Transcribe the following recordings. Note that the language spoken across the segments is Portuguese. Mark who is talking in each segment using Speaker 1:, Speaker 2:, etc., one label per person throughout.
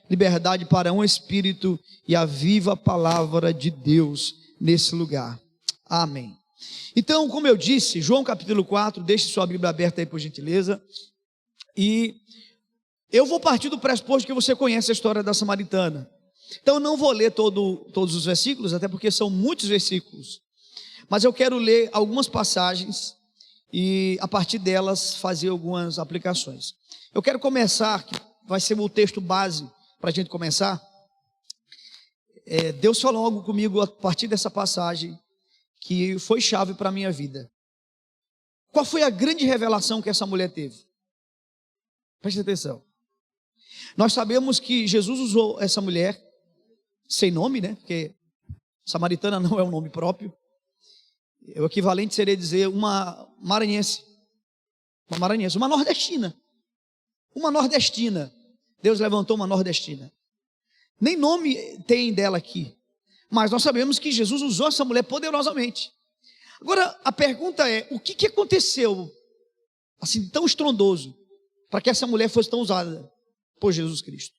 Speaker 1: liberdade para um espírito e a viva palavra de Deus nesse lugar. Amém. Então, como eu disse, João capítulo 4, deixe sua Bíblia aberta aí por gentileza, e eu vou partir do pressuposto que você conhece a história da samaritana. Então eu não vou ler todos os versículos, até porque são muitos versículos, mas eu quero ler algumas passagens e a partir delas fazer algumas aplicações. Eu quero começar, que vai ser o texto base para a gente começar. Deus falou algo comigo a partir dessa passagem que foi chave para a minha vida. Qual foi a grande revelação que essa mulher teve? Preste atenção. Nós sabemos que Jesus usou essa mulher sem nome, né? Porque samaritana não é um nome próprio. O equivalente seria dizer uma maranhense, uma nordestina. Uma nordestina. Deus levantou uma nordestina. Nem nome tem dela aqui. Mas nós sabemos que Jesus usou essa mulher poderosamente. Agora, a pergunta é, o que aconteceu assim tão estrondoso para que essa mulher fosse tão usada por Jesus Cristo?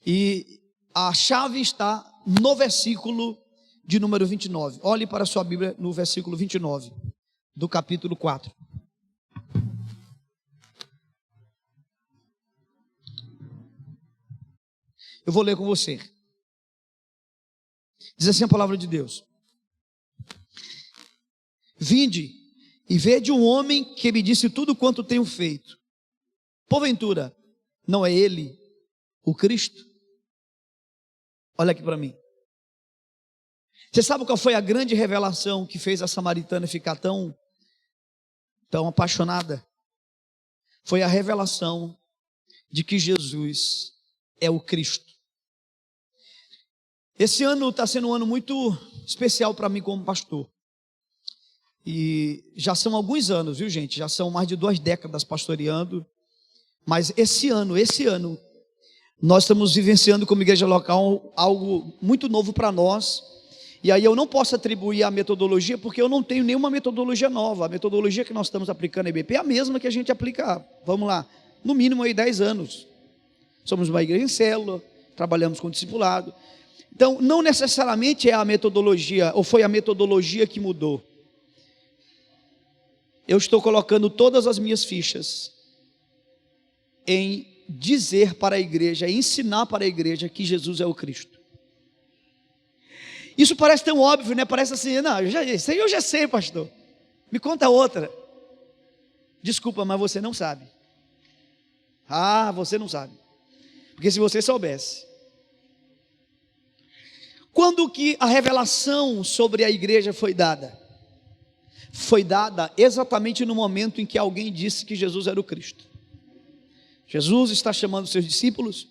Speaker 1: E a chave está no versículo de número 29. Olhe para a sua Bíblia no versículo 29 do capítulo 4. Eu vou ler com você. Diz assim a palavra de Deus: Vinde e vede um homem que me disse tudo quanto tenho feito. Porventura, não é ele o Cristo? Olha aqui para mim. Você sabe qual foi a grande revelação que fez a samaritana ficar tão apaixonada? Foi a revelação de que Jesus é o Cristo. Esse ano está sendo um ano muito especial para mim como pastor. E já são alguns anos, viu gente? Já são mais de 2 décadas pastoreando. Mas esse ano, nós estamos vivenciando como igreja local algo muito novo para nós. E aí eu não posso atribuir a metodologia, porque eu não tenho nenhuma metodologia nova. A metodologia que nós estamos aplicando na IBP é a mesma que a gente aplica, vamos lá, no mínimo aí 10 anos. Somos uma igreja em célula, trabalhamos com discipulado. Então, não necessariamente é a metodologia, ou foi a metodologia que mudou. Eu estou colocando todas as minhas fichas em dizer para a igreja, ensinar para a igreja que Jesus é o Cristo. Isso parece tão óbvio, né? Parece assim, não, eu já sei, pastor. Me conta outra. Desculpa, mas você não sabe. Ah, você não sabe. Porque se você soubesse. Quando que a revelação sobre a igreja foi dada? Foi dada exatamente no momento em que alguém disse que Jesus era o Cristo. Jesus está chamando seus discípulos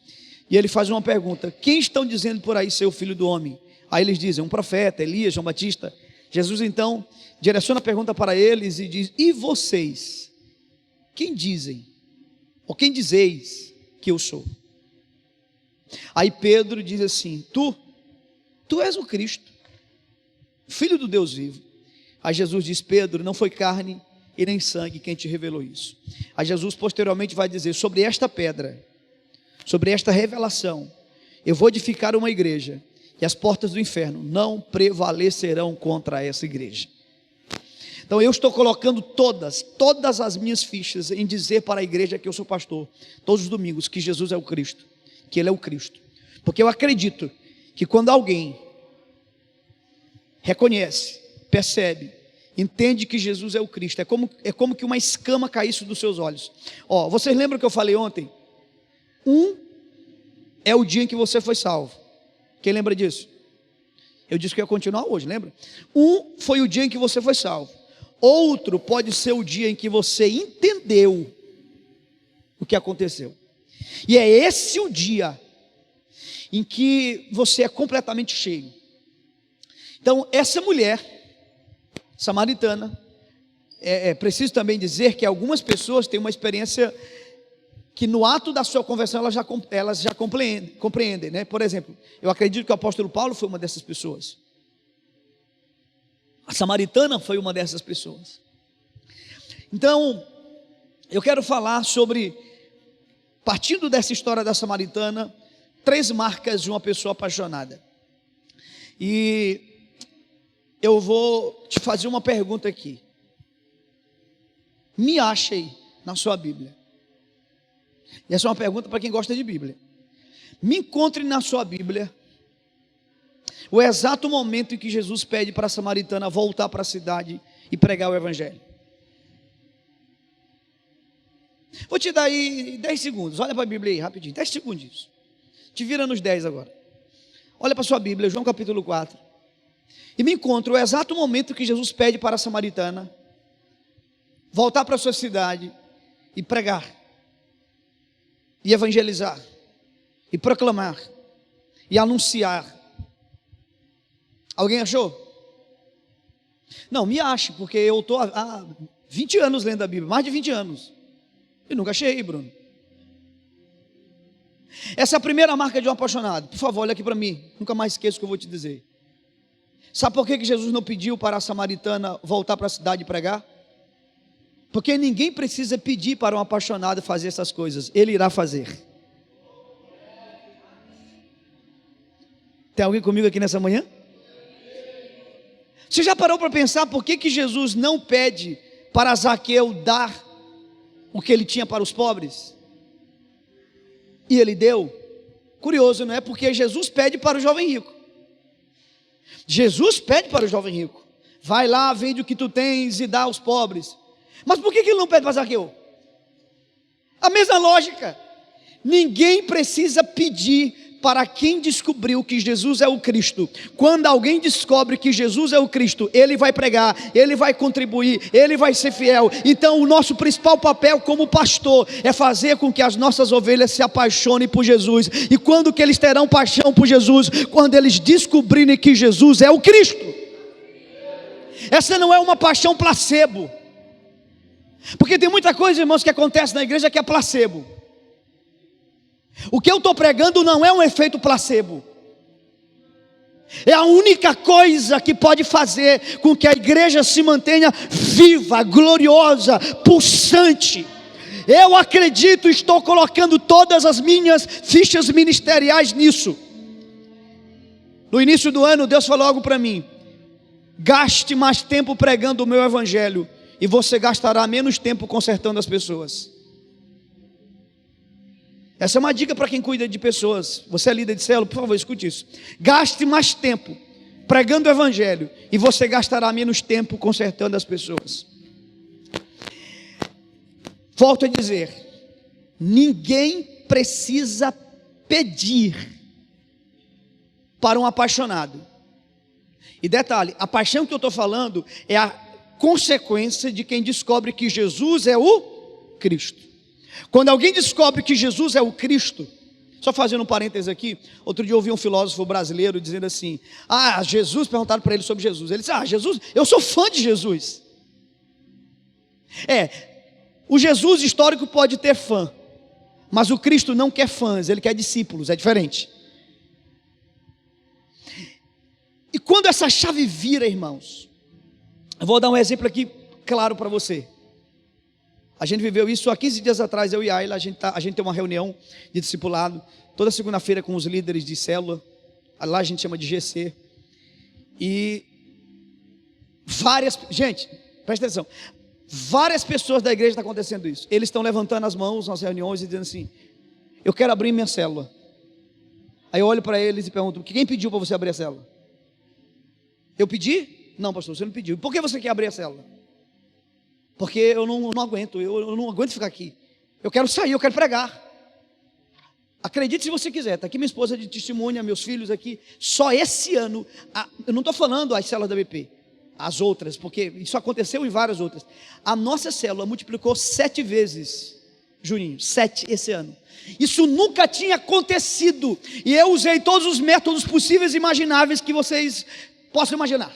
Speaker 1: e ele faz uma pergunta: quem estão dizendo por aí ser o Filho do Homem? Aí eles dizem, um profeta, Elias, João Batista. Jesus então direciona a pergunta para eles e diz: e vocês? Quem dizem? Ou quem dizeis que eu sou? Aí Pedro diz assim: Tu és o Cristo, Filho do Deus vivo. Aí Jesus diz: Pedro, não foi carne e nem sangue quem te revelou isso. Aí Jesus posteriormente vai dizer: sobre esta pedra, sobre esta revelação, eu vou edificar uma igreja, e as portas do inferno não prevalecerão contra essa igreja. Então eu estou colocando todas as minhas fichas em dizer para a igreja que eu sou pastor, todos os domingos, que Jesus é o Cristo, que Ele é o Cristo. Porque eu acredito que quando alguém reconhece, percebe, entende que Jesus é o Cristo, é como que uma escama caísse dos seus olhos. Vocês lembram que eu falei ontem? É o dia em que você foi salvo. Quem lembra disso? Eu disse que ia continuar hoje, lembra? Foi o dia em que você foi salvo. Outro pode ser o dia em que você entendeu o que aconteceu. E é esse o dia em que você é completamente cheio. Então, essa mulher samaritana, é preciso também dizer que algumas pessoas têm uma experiência que no ato da sua conversão elas já compreendem, né? Por exemplo, eu acredito que o apóstolo Paulo foi uma dessas pessoas. A samaritana foi uma dessas pessoas. Então, eu quero falar sobre, partindo dessa história da samaritana, 3 marcas de uma pessoa apaixonada. E eu vou te fazer uma pergunta aqui. Me ache aí na sua Bíblia. E essa é uma pergunta para quem gosta de Bíblia. Me encontre na sua Bíblia o exato momento em que Jesus pede para a samaritana voltar para a cidade e pregar o Evangelho. Vou te dar aí 10 segundos. Olha para a Bíblia aí, rapidinho, 10 segundinhos. Te vira nos 10 agora. Olha para a sua Bíblia, João capítulo 4. E me encontro o exato momento que Jesus pede para a samaritana voltar para a sua cidade e pregar, e evangelizar, e proclamar, e anunciar. Alguém achou? Não, me ache, porque eu estou há 20 anos lendo a Bíblia, mais de 20 anos, e nunca achei, Bruno. Essa é a primeira marca de um apaixonado. Por favor, olha aqui para mim, nunca mais esqueço o que eu vou te dizer. Sabe por que Jesus não pediu para a samaritana voltar para a cidade e pregar? Porque ninguém precisa pedir para um apaixonado fazer essas coisas, ele irá fazer. Tem alguém comigo aqui nessa manhã? Você já parou para pensar por que Jesus não pede para Zaqueu dar o que ele tinha para os pobres? E ele deu? Curioso, não é? Porque Jesus pede para o jovem rico. Jesus pede para o jovem rico: vai lá, vende o que tu tens e dá aos pobres. Mas por que ele não pede para Zaqueu? A mesma lógica. Ninguém precisa pedir para quem descobriu que Jesus é o Cristo. Quando alguém descobre que Jesus é o Cristo, ele vai pregar, ele vai contribuir, ele vai ser fiel. Então o nosso principal papel como pastor é fazer com que as nossas ovelhas se apaixonem por Jesus. E quando que eles terão paixão por Jesus? Quando eles descobrirem que Jesus é o Cristo. Essa não é uma paixão placebo. Porque tem muita coisa, irmãos, que acontece na igreja que é placebo. O que eu estou pregando não é um efeito placebo. É a única coisa que pode fazer com que a igreja se mantenha viva, gloriosa, pulsante. Eu acredito, estou colocando todas as minhas fichas ministeriais nisso. No início do ano, Deus falou algo para mim: gaste mais tempo pregando o meu evangelho, e você gastará menos tempo consertando as pessoas. Essa é uma dica para quem cuida de pessoas. Você é líder de célula, por favor, escute isso. Gaste mais tempo pregando o evangelho, e você gastará menos tempo consertando as pessoas. Volto a dizer, ninguém precisa pedir para um apaixonado. E detalhe, a paixão que eu estou falando é a consequência de quem descobre que Jesus é o Cristo. Quando alguém descobre que Jesus é o Cristo, só fazendo um parênteses aqui, outro dia eu ouvi um filósofo brasileiro dizendo assim: Jesus, perguntaram para ele sobre Jesus, ele disse: Jesus, eu sou fã de Jesus. O Jesus histórico pode ter fã, mas o Cristo não quer fãs, ele quer discípulos, é diferente. E quando essa chave vira, irmãos, eu vou dar um exemplo aqui claro para você. A gente viveu isso há 15 dias atrás, eu e a Ayla, a gente tem uma reunião de discipulado, toda segunda-feira com os líderes de célula, lá a gente chama de GC, e gente, presta atenção, várias pessoas da igreja estão acontecendo isso, eles estão levantando as mãos nas reuniões e dizendo assim: eu quero abrir minha célula. Aí eu olho para eles e pergunto: quem pediu para você abrir a célula? Eu pedi? Não, pastor, você não pediu. Por que você quer abrir a célula? Porque eu não aguento, eu não aguento ficar aqui. Eu quero sair, eu quero pregar. Acredite se você quiser, está aqui minha esposa de testemunha, meus filhos aqui. Só esse ano, eu não estou falando as células da BP, as outras, porque isso aconteceu em várias outras. A nossa célula multiplicou 7 vezes, Juninho, 7 esse ano. Isso nunca tinha acontecido. E eu usei todos os métodos possíveis e imagináveis que vocês possam imaginar.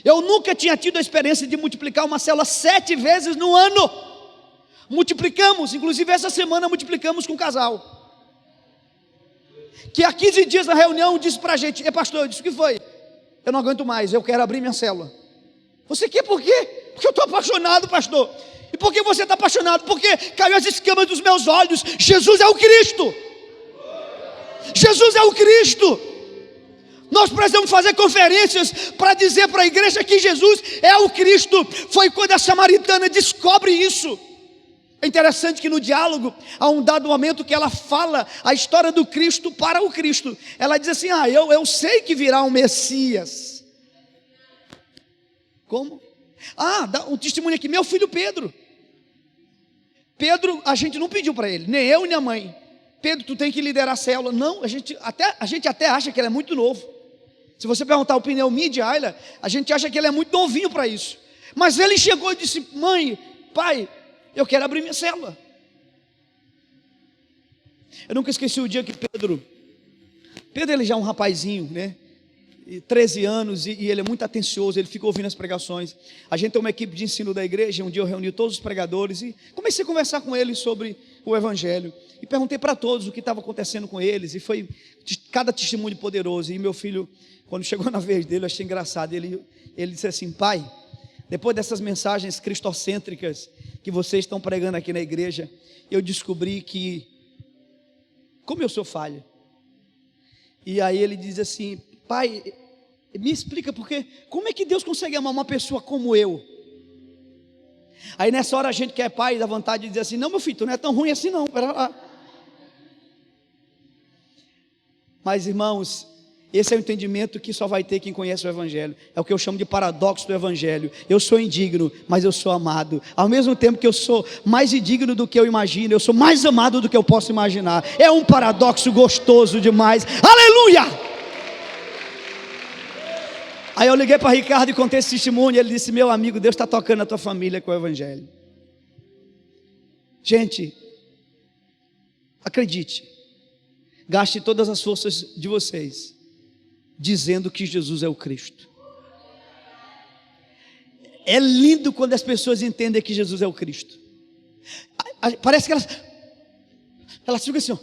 Speaker 1: Eu nunca tinha tido a experiência de multiplicar uma célula 7 vezes no ano. Multiplicamos, inclusive essa semana multiplicamos com um casal, que há 15 dias na reunião disse para a gente: pastor, eu disse: o que foi? Eu não aguento mais, eu quero abrir minha célula. Você quer por quê? Porque eu estou apaixonado, pastor. E por que você está apaixonado? Porque caiu as escamas dos meus olhos. Jesus é o Cristo. Jesus é o Cristo. Nós precisamos fazer conferências para dizer para a igreja que Jesus é o Cristo. Foi quando a samaritana descobre isso. É interessante que no diálogo, há um dado momento que ela fala a história do Cristo para o Cristo. Ela diz assim: eu sei que virá um Messias. Como? Dá um testemunho aqui, meu filho Pedro. Pedro, a gente não pediu para ele, nem eu nem a mãe. Pedro, tu tem que liderar a célula. Não, a gente até acha que ele é muito novo. Se você perguntar a opinião minha de Ayla, a gente acha que ele é muito novinho para isso. Mas ele chegou e disse: mãe, pai, eu quero abrir minha célula. Eu nunca esqueci o dia que Pedro ele já é um rapazinho, né? 13 anos, e ele é muito atencioso, ele fica ouvindo as pregações. A gente tem uma equipe de ensino da igreja. Um dia eu reuni todos os pregadores e comecei a conversar com eles sobre o Evangelho, e perguntei para todos o que estava acontecendo com eles, e foi cada testemunho poderoso. E meu filho, quando chegou na vez dele, eu achei engraçado, ele disse assim: pai, depois dessas mensagens cristocêntricas que vocês estão pregando aqui na igreja, eu descobri que, como eu sou falho. E aí ele diz assim: pai, me explica como é que Deus consegue amar uma pessoa como eu? Aí nessa hora a gente que é pai dá vontade de dizer assim: não, meu filho, tu não é tão ruim assim não, pera lá. Mas irmãos, esse é o entendimento que só vai ter quem conhece o Evangelho. É o que eu chamo de paradoxo do Evangelho. Eu sou indigno, mas eu sou amado. Ao mesmo tempo que eu sou mais indigno do que eu imagino, eu sou mais amado do que eu posso imaginar. É um paradoxo gostoso demais. Aleluia! Aí eu liguei para Ricardo e contei esse testemunho. Ele disse: meu amigo, Deus está tocando a tua família com o Evangelho. Gente, acredite, gaste todas as forças de vocês dizendo que Jesus é o Cristo. É lindo quando as pessoas entendem que Jesus é o Cristo. Parece que elas ficam assim: ó,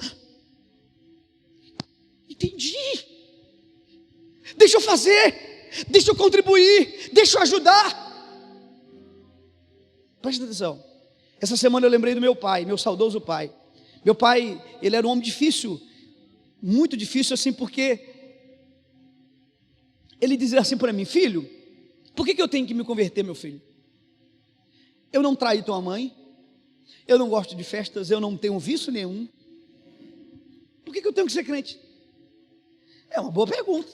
Speaker 1: entendi, deixa eu fazer, deixa eu contribuir, deixa eu ajudar. Presta atenção. Essa semana eu lembrei do meu pai, meu saudoso pai. Meu pai, ele era um homem difícil, muito difícil assim, porque ele dizia assim para mim: filho, por que eu tenho que me converter, meu filho? Eu não traí tua mãe, eu não gosto de festas, eu não tenho vício nenhum. Por que eu tenho que ser crente? É uma boa pergunta.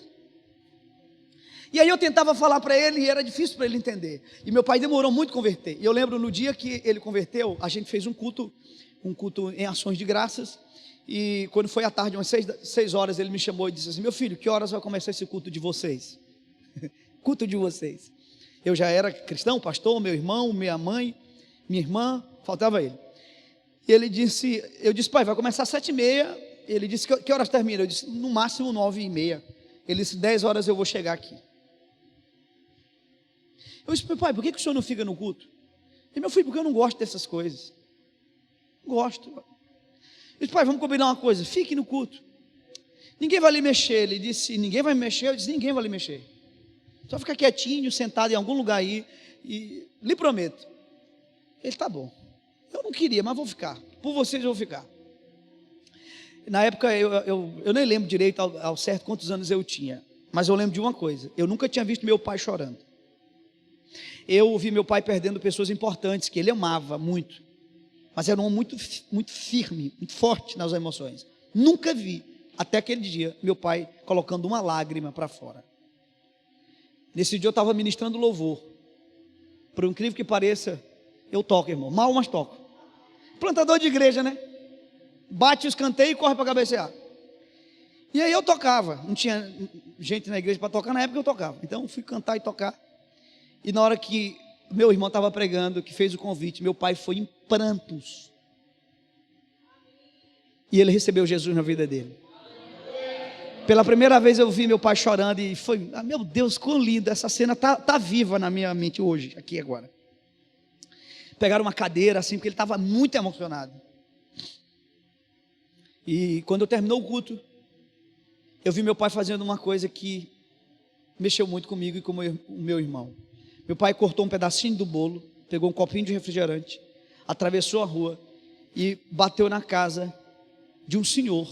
Speaker 1: E aí eu tentava falar para ele e era difícil para ele entender. E meu pai demorou muito a converter. E eu lembro no dia que ele converteu, a gente fez um culto em ações de graças. E quando foi à tarde, umas 6 horas, ele me chamou e disse assim: meu filho, que horas vai começar esse culto de vocês? Culto de vocês. Eu já era cristão, pastor, meu irmão, minha mãe, minha irmã, faltava ele. E ele disse, eu disse: pai, vai começar às 7h30. Ele disse: que horas termina? Eu disse: no máximo 9h30. Ele disse: 10 horas eu vou chegar aqui. Eu disse: meu pai, por que o senhor não fica no culto? Ele: meu filho, porque eu não gosto dessas coisas. Gosto. Eu disse: pai, vamos combinar uma coisa, fique no culto. Ninguém vai lhe mexer. Ele disse: ninguém vai me mexer? Eu disse: ninguém vai lhe mexer. Só ficar quietinho, sentado em algum lugar aí, e lhe prometo. Ele: tá bom. Eu não queria, mas vou ficar. Por vocês eu vou ficar. Na época eu nem lembro direito ao certo quantos anos eu tinha, mas eu lembro de uma coisa: eu nunca tinha visto meu pai chorando. Eu vi meu pai perdendo pessoas importantes que ele amava muito, mas era um homem muito, muito firme, muito forte nas emoções. Nunca vi, até aquele dia, meu pai colocando uma lágrima para fora. Nesse dia eu estava ministrando louvor. Por incrível que pareça, eu toco, irmão, mal, mas toco. Plantador de igreja, né? Bate os canteiros e corre para cabecear. E aí eu tocava. Não tinha gente na igreja para tocar, na época eu tocava. Então eu fui cantar e tocar. E na hora que meu irmão estava pregando, que fez o convite, meu pai foi em prantos. E ele recebeu Jesus na vida dele. Pela primeira vez eu vi meu pai chorando e foi: meu Deus, quão lindo, essa cena tá viva na minha mente hoje, aqui agora. Pegaram uma cadeira assim, porque ele estava muito emocionado. E quando terminou o culto, eu vi meu pai fazendo uma coisa que mexeu muito comigo e com o meu irmão. Meu pai cortou um pedacinho do bolo, pegou um copinho de refrigerante, atravessou a rua e bateu na casa de um senhor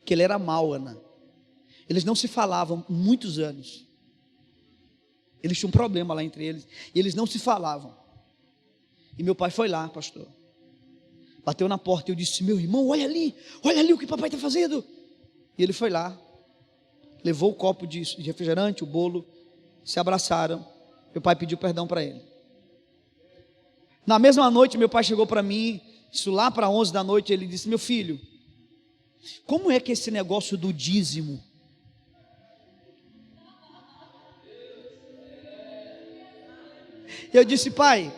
Speaker 1: que ele era mau, Ana. Eles não se falavam muitos anos. Eles tinham um problema lá entre eles, e eles não se falavam. E meu pai foi lá, pastor, bateu na porta e eu disse: meu irmão, olha ali o que papai está fazendo. E ele foi lá, levou o copo de refrigerante, o bolo, se abraçaram. Meu pai pediu perdão para ele. Na mesma noite meu pai chegou para mim, isso lá para 11 da noite, ele disse: meu filho, como é que esse negócio do dízimo? Eu disse: pai,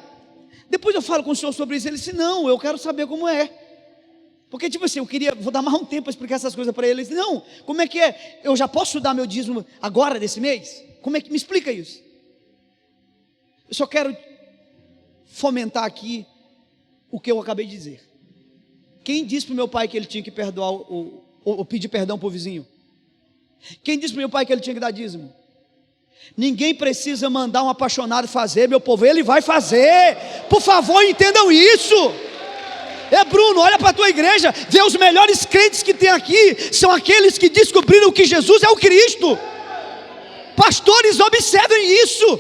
Speaker 1: depois eu falo com o senhor sobre isso. Ele disse: não, eu quero saber como é. Porque tipo assim, vou dar mais um tempo para explicar essas coisas para ele. Ele disse: não, como é que é? Eu já posso dar meu dízimo agora desse mês? Como é que me explica isso? Eu só quero fomentar aqui o que eu acabei de dizer. Quem disse para o meu pai que ele tinha que perdoar ou pedir perdão para o vizinho? Quem disse para o meu pai que ele tinha que dar dízimo? Ninguém precisa mandar um apaixonado fazer, meu povo, ele vai fazer. Por favor, entendam isso. Bruno, olha para a tua igreja, vê os melhores crentes que tem aqui, são aqueles que descobriram que Jesus é o Cristo. Pastores, observem isso.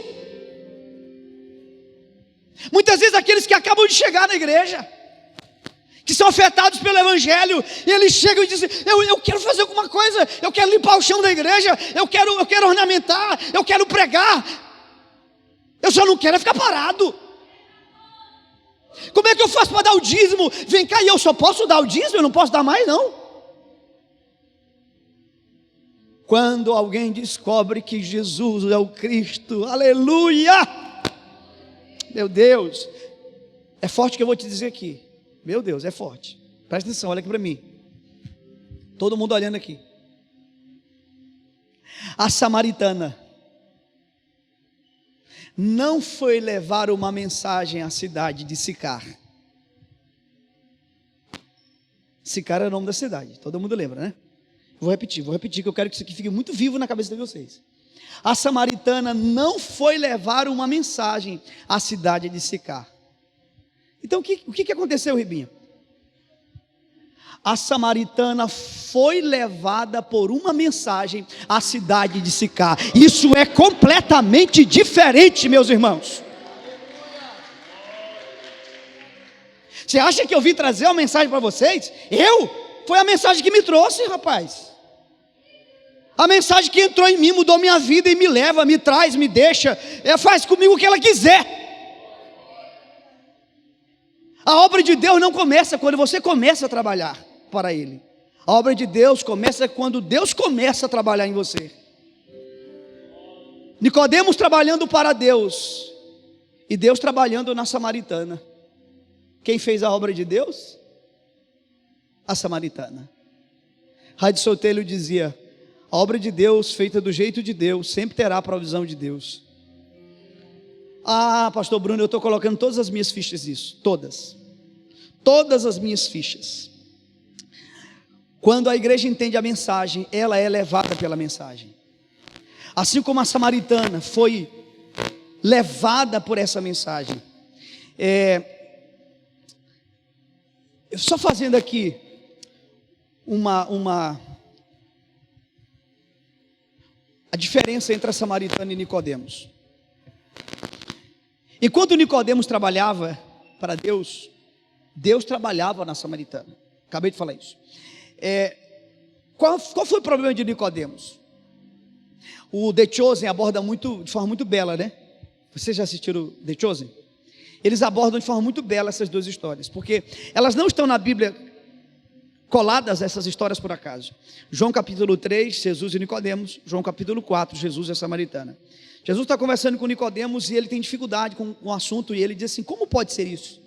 Speaker 1: Muitas vezes aqueles que acabam de chegar na igreja, que são afetados pelo evangelho, e eles chegam e dizem: eu quero fazer alguma coisa, eu quero limpar o chão da igreja, eu quero ornamentar, eu quero pregar, eu só não quero ficar parado. Como é que eu faço para dar o dízimo? Vem cá, e eu só posso dar o dízimo, eu não posso dar mais não. Quando alguém descobre que Jesus é o Cristo, aleluia, meu Deus, é forte o que eu vou te dizer aqui. Meu Deus, é forte. Presta atenção, olha aqui para mim. Todo mundo olhando aqui. A samaritana não foi levar uma mensagem à cidade de Sicar. Sicar é o nome da cidade, todo mundo lembra, né? Vou repetir, que eu quero que isso aqui fique muito vivo na cabeça de vocês. A samaritana não foi levar uma mensagem à cidade de Sicar. Então o que aconteceu, Ribinho? A samaritana foi levada por uma mensagem à cidade de Sicar. Isso é completamente diferente, meus irmãos. Você acha que eu vim trazer uma mensagem para vocês? Foi a mensagem que me trouxe, rapaz. A mensagem que entrou em mim, mudou minha vida e me leva, me traz, me deixa, faz comigo o que ela quiser. A obra de Deus não começa quando você começa a trabalhar para Ele. A obra de Deus começa quando Deus começa a trabalhar em você. Nicodemos trabalhando para Deus e Deus trabalhando na samaritana. Quem fez a obra de Deus? A samaritana. Rádio Sotelho dizia: a obra de Deus feita do jeito de Deus sempre terá a provisão de Deus. Ah, pastor Bruno, eu estou colocando todas as minhas fichas nisso. Todas as minhas fichas. Quando a igreja entende a mensagem, ela é levada pela mensagem. Assim como a samaritana foi levada por essa mensagem. Só fazendo aqui a diferença entre a samaritana e Nicodemos. Enquanto Nicodemos trabalhava para Deus, Deus trabalhava na samaritana. Acabei de falar isso. Qual foi o problema de Nicodemos? O The Chosen aborda de forma muito bela, né? Vocês já assistiram The Chosen? Eles abordam de forma muito bela essas duas histórias, porque elas não estão na Bíblia coladas, essas histórias, por acaso. João capítulo 3, Jesus e Nicodemos. João capítulo 4, Jesus e a samaritana. Jesus está conversando com Nicodemos e ele tem dificuldade com o assunto, e ele diz assim: como pode ser isso?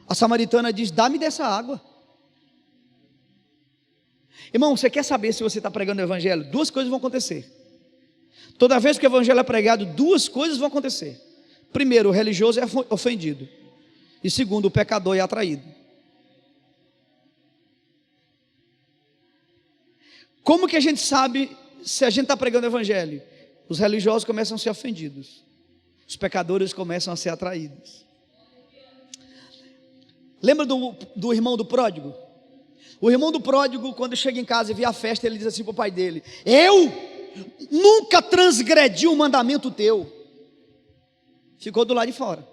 Speaker 1: A samaritana diz: dá-me dessa água. Irmão, você quer saber se você está pregando o evangelho? Duas coisas vão acontecer. Toda vez que o evangelho é pregado, duas coisas vão acontecer. Primeiro, o religioso é ofendido. E segundo, o pecador é atraído. Como que a gente sabe se a gente está pregando o evangelho? Os religiosos começam a ser ofendidos. Os pecadores começam a ser atraídos. Lembra do irmão do pródigo? O irmão do pródigo, quando chega em casa e vê a festa, ele diz assim para o pai dele: eu nunca transgredi um mandamento teu. Ficou do lado de fora.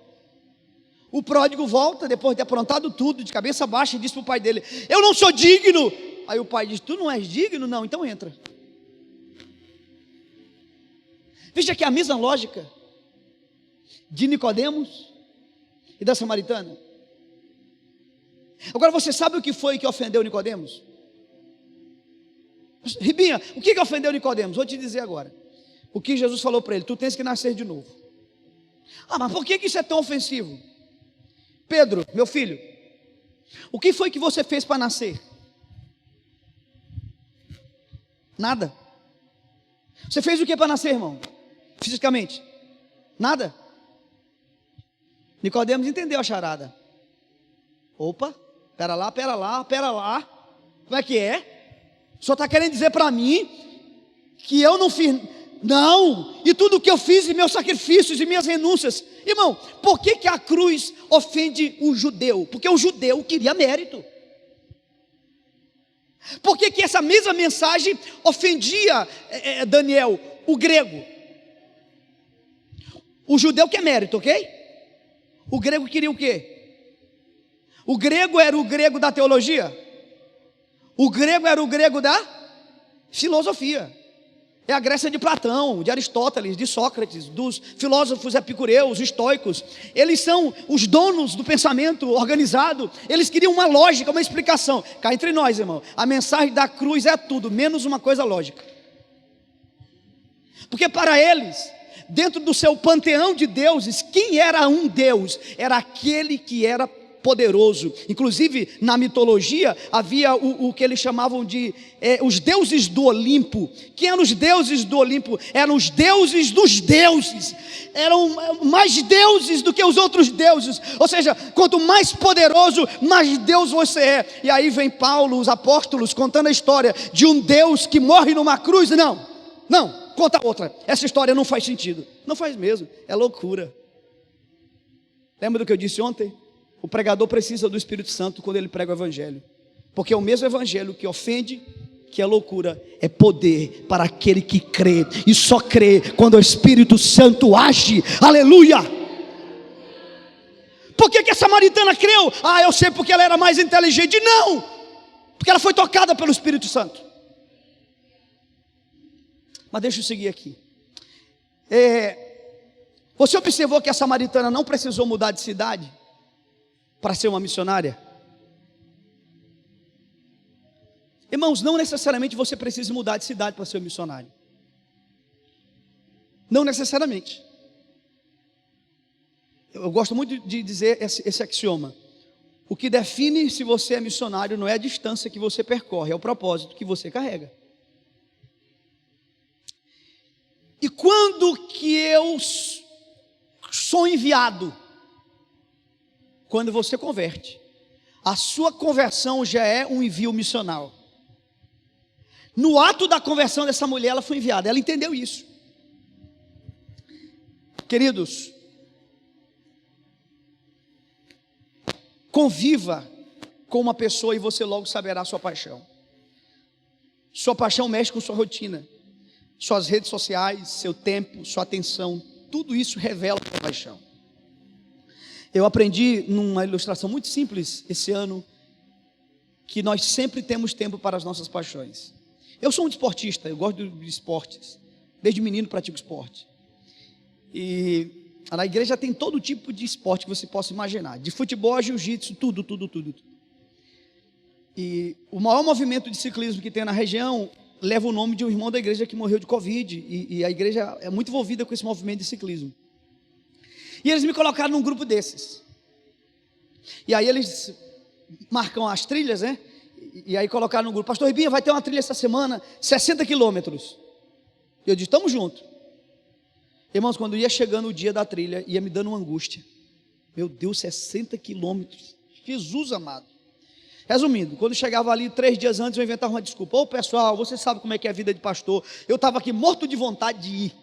Speaker 1: O pródigo volta, depois de ter aprontado tudo, de cabeça baixa, e diz para o pai dele: eu não sou digno. Aí o pai diz: tu não és digno? Não, então entra. Veja que é a mesma lógica de Nicodemos e da samaritana. Agora, você sabe o que foi que ofendeu Nicodemos? Ribinha, o que ofendeu Nicodemos? Vou te dizer agora. O que Jesus falou para ele: tu tens que nascer de novo. Ah, mas por que isso é tão ofensivo? Pedro, meu filho, o que foi que você fez para nascer? Nada. Você fez o que para nascer, irmão? Fisicamente? Nada. Nicodemos entendeu a charada. Opa, pera lá. Como é que é? O senhor está querendo dizer para mim que eu não fiz? Não, e tudo que eu fiz, e meus sacrifícios e minhas renúncias. Irmão, por que a cruz ofende o judeu? Porque o judeu queria mérito. Por que essa mesma mensagem ofendia, Daniel, o grego? O judeu quer mérito, ok? O grego queria o quê? O grego era o grego da teologia. O grego era o grego da filosofia. É a Grécia de Platão, de Aristóteles, de Sócrates, dos filósofos epicureus, estoicos. Eles são os donos do pensamento organizado. Eles queriam uma lógica, uma explicação. Cá entre nós, irmão, a mensagem da cruz é tudo, menos uma coisa lógica. Porque para eles, dentro do seu panteão de deuses, quem era um Deus? Era aquele que era poderoso. Inclusive na mitologia havia o que eles chamavam de os deuses do Olimpo. Quem eram os deuses do Olimpo? Eram os deuses dos deuses. Eram mais deuses do que os outros deuses. Ou seja, quanto mais poderoso, mais Deus você é. E aí vem Paulo, os apóstolos, contando a história de um Deus que morre numa cruz. Não, conta outra. Essa história não faz sentido. Não faz mesmo, é loucura. Lembra do que eu disse ontem? O pregador precisa do Espírito Santo quando ele prega o Evangelho, porque é o mesmo Evangelho que ofende, que é loucura, é poder para aquele que crê, e só crê quando o Espírito Santo age. Aleluia! Por que a samaritana creu? Ah, eu sei, porque ela era mais inteligente. Não, porque ela foi tocada pelo Espírito Santo. Mas deixa eu seguir aqui. Você observou que a samaritana não precisou mudar de cidade para ser uma missionária? Irmãos, não necessariamente você precisa mudar de cidade para ser um missionário. Não necessariamente. Eu gosto muito de dizer esse axioma: o que define se você é missionário não é a distância que você percorre, é o propósito que você carrega. E quando que eu sou enviado? Quando você converte. A sua conversão já é um envio missional. No ato da conversão dessa mulher, ela foi enviada. Ela entendeu isso. Queridos, conviva com uma pessoa e você logo saberá a sua paixão. Sua paixão mexe com sua rotina, suas redes sociais, seu tempo, sua atenção. Tudo isso revela a sua paixão. Eu aprendi numa ilustração muito simples esse ano, que nós sempre temos tempo para as nossas paixões. Eu sou um desportista, eu gosto de esportes. Desde menino pratico esporte. E na igreja tem todo tipo de esporte que você possa imaginar. De futebol a jiu-jitsu, tudo. E o maior movimento de ciclismo que tem na região leva o nome de um irmão da igreja que morreu de Covid. E a igreja é muito envolvida com esse movimento de ciclismo. E eles me colocaram num grupo desses. E aí eles marcam as trilhas, né? E aí colocaram no grupo: pastor Ribinha, vai ter uma trilha essa semana, 60 quilômetros. Eu disse: estamos juntos. Irmãos, quando ia chegando o dia da trilha, ia me dando uma angústia. Meu Deus, 60 quilômetros. Jesus amado. Resumindo, quando chegava ali 3 dias antes, eu inventava uma desculpa: ô pessoal, você sabe como é que é a vida de pastor. Eu estava aqui morto de vontade de ir.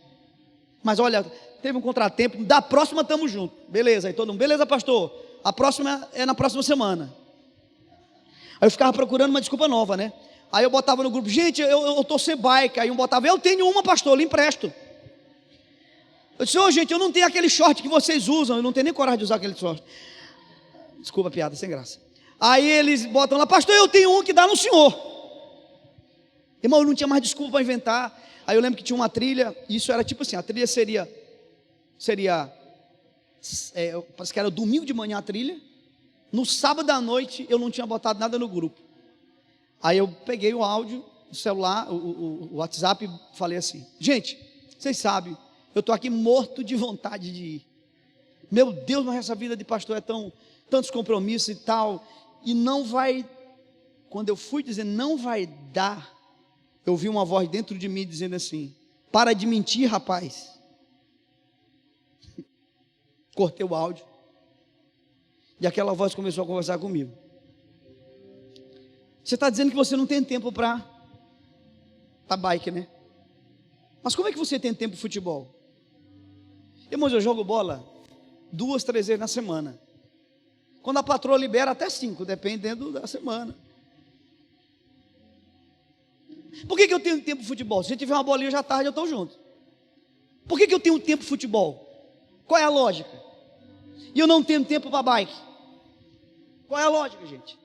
Speaker 1: Mas olha, teve um contratempo, da próxima estamos juntos. Beleza, aí todo mundo: beleza, pastor, a próxima é na próxima semana. Aí eu ficava procurando uma desculpa nova, né? Aí eu botava no grupo, gente, eu estou sem bike. Aí um botava, eu tenho uma, pastor, eu lhe empresto. Eu disse, gente, eu não tenho aquele short que vocês usam, eu não tenho nem coragem de usar aquele short. Desculpa a piada, sem graça. Aí eles botam lá, pastor, eu tenho um que dá no senhor. Irmão, eu não tinha mais desculpa para inventar. Aí eu lembro que tinha uma trilha, isso era tipo assim, a trilha seria parece que era domingo de manhã a trilha. No sábado à noite eu não tinha botado nada no grupo. Aí eu peguei o áudio, o celular, o WhatsApp, e falei assim, gente, vocês sabem, eu estou aqui morto de vontade de ir. Meu Deus, mas essa vida de pastor é tantos compromissos e tal, e não vai, quando eu fui dizer não vai dar, eu ouvi uma voz dentro de mim dizendo assim, para de mentir, rapaz. Cortei o áudio, e aquela voz começou a conversar comigo. Você está dizendo que você não tem tempo para bike, né? Mas como é que você tem tempo para futebol? Irmãos, eu jogo bola 2, 3 vezes na semana. Quando a patroa libera, até 5, dependendo da semana. Por que eu tenho tempo para futebol? Se tiver uma bolinha já tarde, eu estou junto. Por que eu tenho tempo para futebol? Qual é a lógica? E eu não tenho tempo para bike. Qual é a lógica, gente?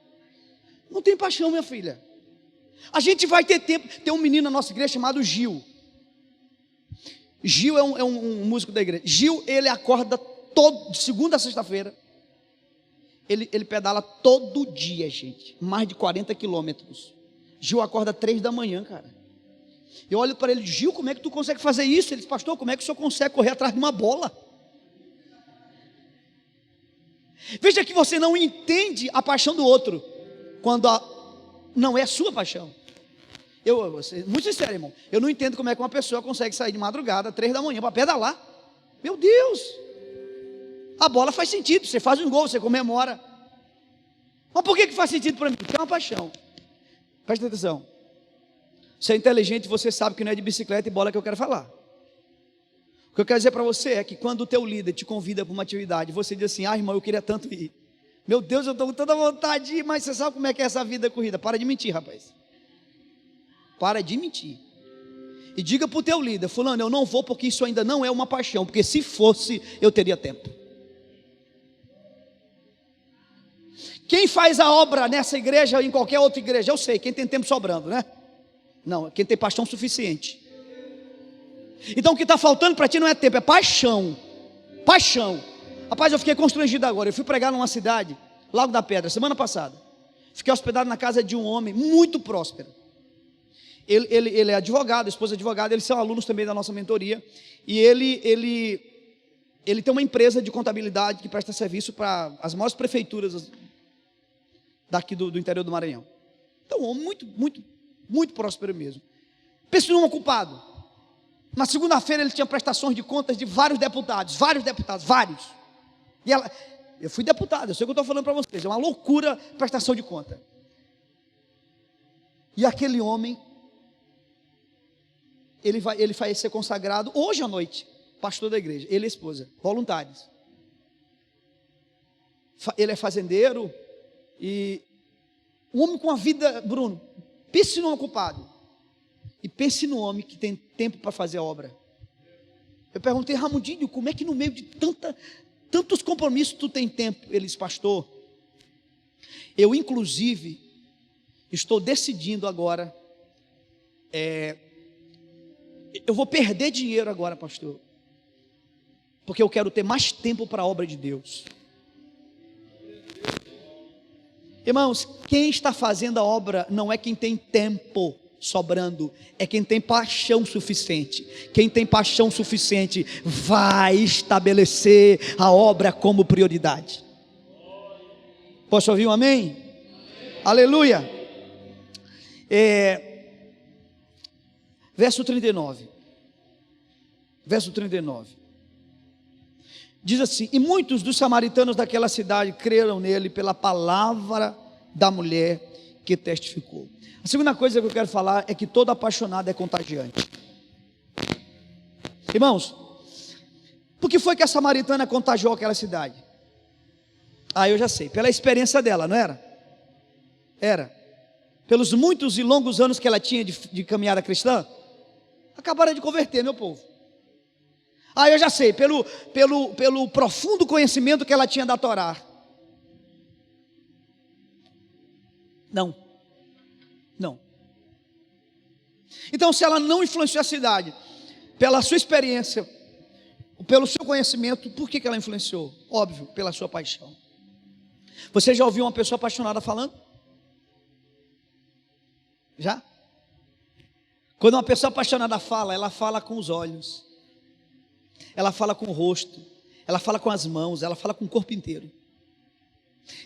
Speaker 1: Não tem paixão, minha filha. A gente vai ter tempo. Tem um menino na nossa igreja chamado Gil. Gil é um músico da igreja. Gil, ele acorda de segunda a sexta-feira. Ele pedala todo dia, gente. Mais de 40 quilômetros. Gil acorda 3 da manhã, cara. Eu olho para ele, Gil, como é que tu consegue fazer isso? Ele diz, pastor, como é que o senhor consegue correr atrás de uma bola? Veja que você não entende a paixão do outro quando não é a sua paixão. Vou ser muito sincero, irmão, eu não entendo como é que uma pessoa consegue sair de madrugada 3 da manhã para pedalar. Meu Deus, a bola faz sentido, você faz um gol, você comemora. Mas por que faz sentido para mim? Porque é uma paixão. Presta atenção. Você é inteligente, você sabe que não é de bicicleta e bola que eu quero falar. O que eu quero dizer para você é que quando o teu líder te convida para uma atividade, você diz assim, irmão, eu queria tanto ir. Meu Deus, eu estou com tanta vontade de ir, mas você sabe como é que é essa vida corrida? Para de mentir, rapaz. Para de mentir. E diga para o teu líder, fulano, eu não vou porque isso ainda não é uma paixão, porque se fosse, eu teria tempo. Quem faz a obra nessa igreja ou em qualquer outra igreja? Eu sei, quem tem tempo sobrando, né? Não, quem tem paixão suficiente. Então o que está faltando para ti não é tempo, é paixão. Paixão. Rapaz, eu fiquei constrangido agora. Eu fui pregar numa cidade, Lago da Pedra, semana passada. Fiquei hospedado na casa de um homem muito próspero. Ele é advogado, a esposa é advogada, eles são alunos também da nossa mentoria. E ele tem uma empresa de contabilidade que presta serviço para as maiores prefeituras daqui do interior do Maranhão. Então, um homem muito próspero mesmo. Pense num ocupado. Na segunda-feira ele tinha prestações de contas de vários deputados. E eu fui deputado, eu sei o que eu estou falando para vocês, é uma loucura prestação de conta. E aquele homem, ele vai ser consagrado hoje à noite, pastor da igreja, ele e a esposa, voluntários. Ele é fazendeiro, e um homem com a vida, Bruno, pense num ocupado, e pense no homem que tem tempo para fazer a obra. Eu perguntei, Ramundinho, como é que no meio de tantos compromissos tu tem tempo? Ele disse, pastor, eu inclusive estou decidindo agora, eu vou perder dinheiro agora, pastor, porque eu quero ter mais tempo para a obra de Deus. Irmãos, quem está fazendo a obra não é quem tem tempo sobrando, é quem tem paixão suficiente. Quem tem paixão suficiente vai estabelecer a obra como prioridade. Posso ouvir um amém? Aleluia. Verso 39. Diz assim: e muitos dos samaritanos daquela cidade creram nele pela palavra da mulher que testificou. A segunda coisa que eu quero falar é que todo apaixonado é contagiante. Irmãos, por que foi que a samaritana contagiou aquela cidade? Eu já sei, pela experiência dela, não era? Era. Pelos muitos e longos anos que ela tinha de caminhada cristã, acabaram de converter, meu povo. Ah, eu já sei, pelo profundo conhecimento que ela tinha da Torá. Não. Então, se ela não influenciou a cidade, pela sua experiência, pelo seu conhecimento, por que ela influenciou? Óbvio, pela sua paixão. Você já ouviu uma pessoa apaixonada falando? Já? Quando uma pessoa apaixonada fala, ela fala com os olhos, ela fala com o rosto, ela fala com as mãos, ela fala com o corpo inteiro.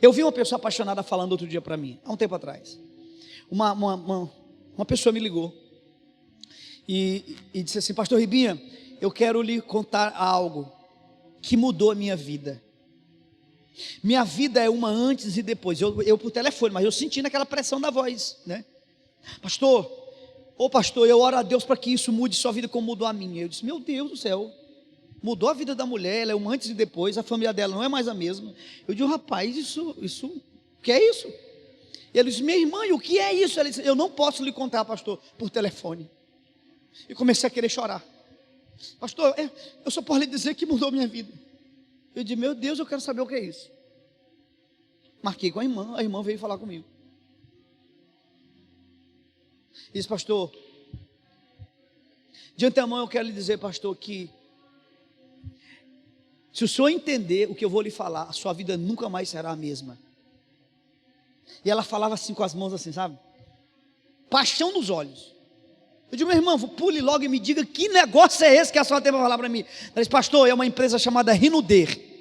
Speaker 1: Eu vi uma pessoa apaixonada falando outro dia para mim, há um tempo atrás. Uma pessoa me ligou e disse assim: pastor Ribinha, eu quero lhe contar algo que mudou a minha vida. Minha vida é uma antes e depois. Eu por telefone, mas eu senti naquela pressão da voz, né? Pastor, eu oro a Deus para que isso mude sua vida como mudou a minha. Eu disse: meu Deus do céu, mudou a vida da mulher, ela é um antes e depois, a família dela não é mais a mesma. Eu digo: rapaz, isso, o que é isso? Ele disse: minha irmã, o que é isso? Ela disse: eu não posso lhe contar, pastor, por telefone. E comecei a querer chorar. Pastor, eu só posso lhe dizer que mudou minha vida. Eu disse: meu Deus, eu quero saber o que é isso. Marquei com a irmã veio falar comigo. Disse: pastor, de antemão eu quero lhe dizer, pastor, que se o senhor entender o que eu vou lhe falar, a sua vida nunca mais será a mesma. E ela falava assim com as mãos assim, sabe? Paixão nos olhos. Eu digo: meu irmão, pule logo e me diga que negócio é esse que a senhora tem para falar para mim. Ela disse: pastor, é uma empresa chamada Rinuder.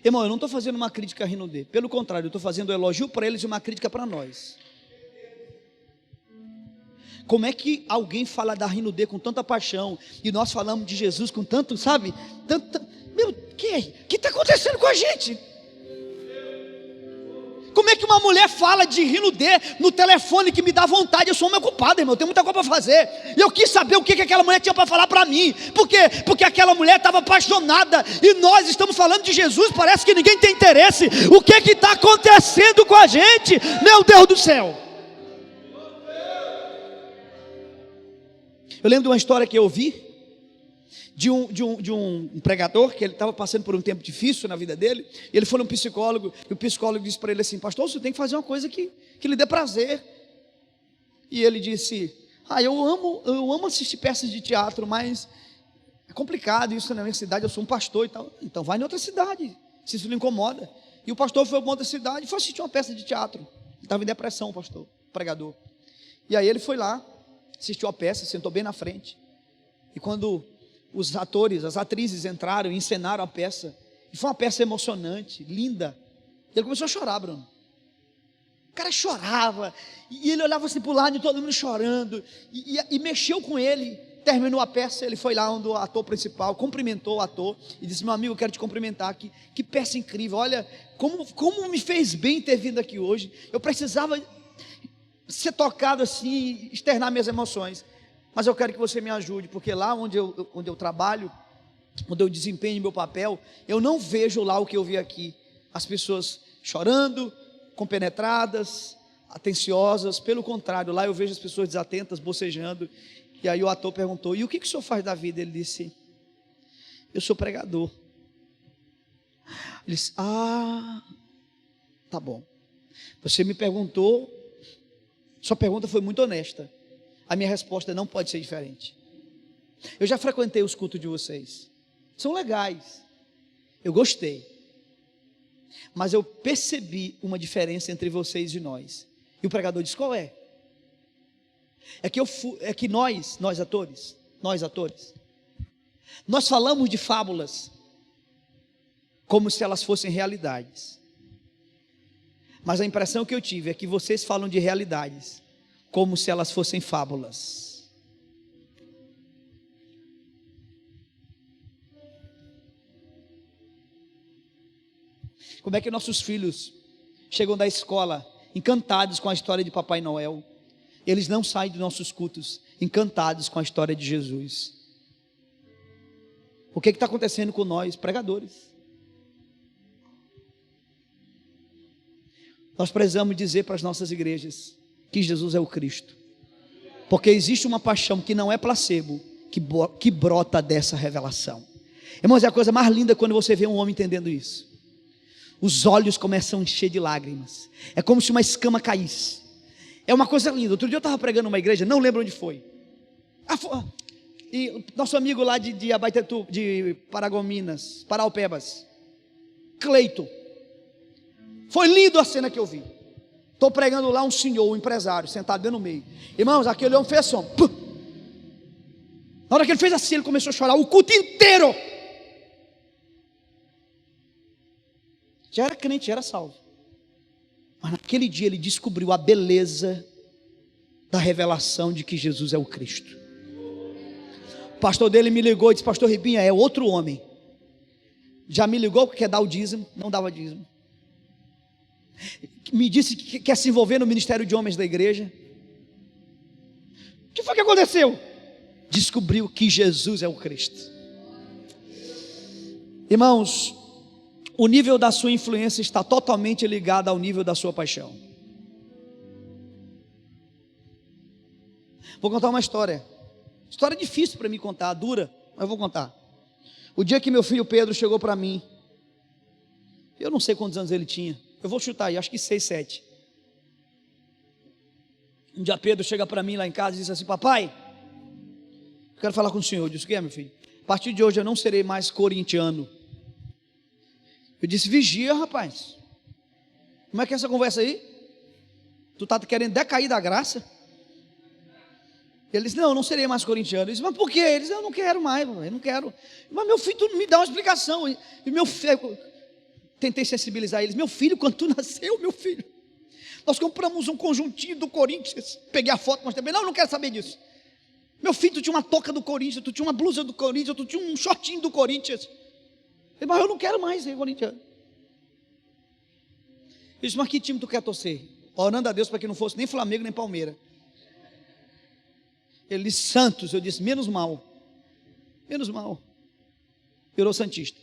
Speaker 1: Irmão, eu não estou fazendo uma crítica a Rinuder. Pelo contrário, eu estou fazendo um elogio para eles e uma crítica para nós. Como é que alguém fala da Rinuder com tanta paixão e nós falamos de Jesus com tanto, sabe? Meu, o que está acontecendo com a gente? Como é que uma mulher fala de Rinuder no telefone que me dá vontade? Eu sou homem ocupado, irmão, eu tenho muita coisa para fazer. E eu quis saber o que aquela mulher tinha para falar para mim. Por quê? Porque aquela mulher estava apaixonada. E nós estamos falando de Jesus, parece que ninguém tem interesse. O que está acontecendo com a gente? Meu Deus do céu. Eu lembro de uma história que eu ouvi de um pregador, que ele estava passando por um tempo difícil na vida dele, e ele foi num psicólogo, e o psicólogo disse para ele assim: pastor, você tem que fazer uma coisa que lhe dê prazer. E ele disse: eu amo assistir peças de teatro, mas é complicado isso na minha cidade, eu sou um pastor e tal. Então vai em outra cidade, se isso lhe incomoda. E o pastor foi para outra cidade e foi assistir uma peça de teatro. Ele estava em depressão, o pastor, o pregador. E aí ele foi lá, assistiu a peça, sentou bem na frente. E quando os atores, as atrizes entraram e encenaram a peça, e foi uma peça emocionante, linda, ele começou a chorar, Bruno. O cara chorava, e ele olhava assim para o lado, e todo mundo chorando, e mexeu com ele. Terminou a peça, ele foi lá onde o ator principal cumprimentou o ator e disse: meu amigo, eu quero te cumprimentar, que peça incrível, olha como me fez bem ter vindo aqui hoje. Eu precisava ser tocado assim, externar minhas emoções, mas eu quero que você me ajude, porque lá onde eu trabalho, onde eu desempenho meu papel, eu não vejo lá o que eu vi aqui, as pessoas chorando, compenetradas, atenciosas. Pelo contrário, lá eu vejo as pessoas desatentas, bocejando. E aí o ator perguntou: e o que o senhor faz da vida? Ele disse: eu sou pregador. Ele disse: tá bom, você me perguntou, sua pergunta foi muito honesta, a minha resposta não pode ser diferente. Eu já frequentei os cultos de vocês, são legais, eu gostei, mas eu percebi uma diferença entre vocês e nós. E o pregador disse: qual é? É que nós atores, nós falamos de fábulas como se elas fossem realidades, mas a impressão que eu tive é que vocês falam de realidades como se elas fossem fábulas. Como é que nossos filhos chegam da escola encantados com a história de Papai Noel? Eles não saem dos nossos cultos encantados com a história de Jesus. O que está acontecendo com nós, pregadores? Nós precisamos dizer para as nossas igrejas que Jesus é o Cristo, porque existe uma paixão que não é placebo, que brota dessa revelação. Irmãos, é a coisa mais linda quando você vê um homem entendendo isso. Os olhos começam a encher de lágrimas, é como se uma escama caísse. É uma coisa linda. Outro dia eu estava pregando numa igreja, não lembro onde foi. E nosso amigo lá de Abaetetu, de Paragominas, Paraupebas, Cleito. Foi lindo a cena que eu vi. Estou pregando lá, um senhor, um empresário, sentado bem no meio. Irmãos, aquele homem fez som. Na hora que ele fez assim, ele começou a chorar o culto inteiro. Já era crente, já era salvo. Mas naquele dia ele descobriu a beleza da revelação de que Jesus é o Cristo. O pastor dele me ligou e disse: pastor Ribinha, é outro homem. Já me ligou que quer dar o dízimo, não dava dízimo. Me disse que quer se envolver no ministério de homens da igreja. O que foi que aconteceu? Descobriu que Jesus é o Cristo. Irmãos, o nível da sua influência está totalmente ligado ao nível da sua paixão. Vou contar uma história. História difícil para mim contar, dura, mas vou contar. O dia que meu filho Pedro chegou para mim, eu não sei quantos anos ele tinha, eu vou chutar aí, acho que 6, 7. Um dia Pedro chega para mim lá em casa e diz assim: papai, eu quero falar com o senhor. Eu disse: o que é, meu filho? A partir de hoje eu não serei mais corintiano. Eu disse: vigia, rapaz. Como é que é essa conversa aí? Tu está querendo decair da graça? Ele disse: não, eu não serei mais corintiano. Eu disse: mas por quê? Ele disse: eu não quero mais, eu não quero. Mas meu filho, tu me dá uma explicação. E meu filho, tentei sensibilizar eles: meu filho, quando tu nasceu, meu filho, nós compramos um conjuntinho do Corinthians. Peguei a foto, mas também, não, eu não quero saber disso. Meu filho, tu tinha uma touca do Corinthians, tu tinha uma blusa do Corinthians, tu tinha um shortinho do Corinthians. Mas eu não quero mais ser corintiano. Eu disse: mas que time tu quer torcer? Orando a Deus para que não fosse nem Flamengo nem Palmeiras. Ele disse: Santos. Eu disse: menos mal. Menos mal. Virou santista.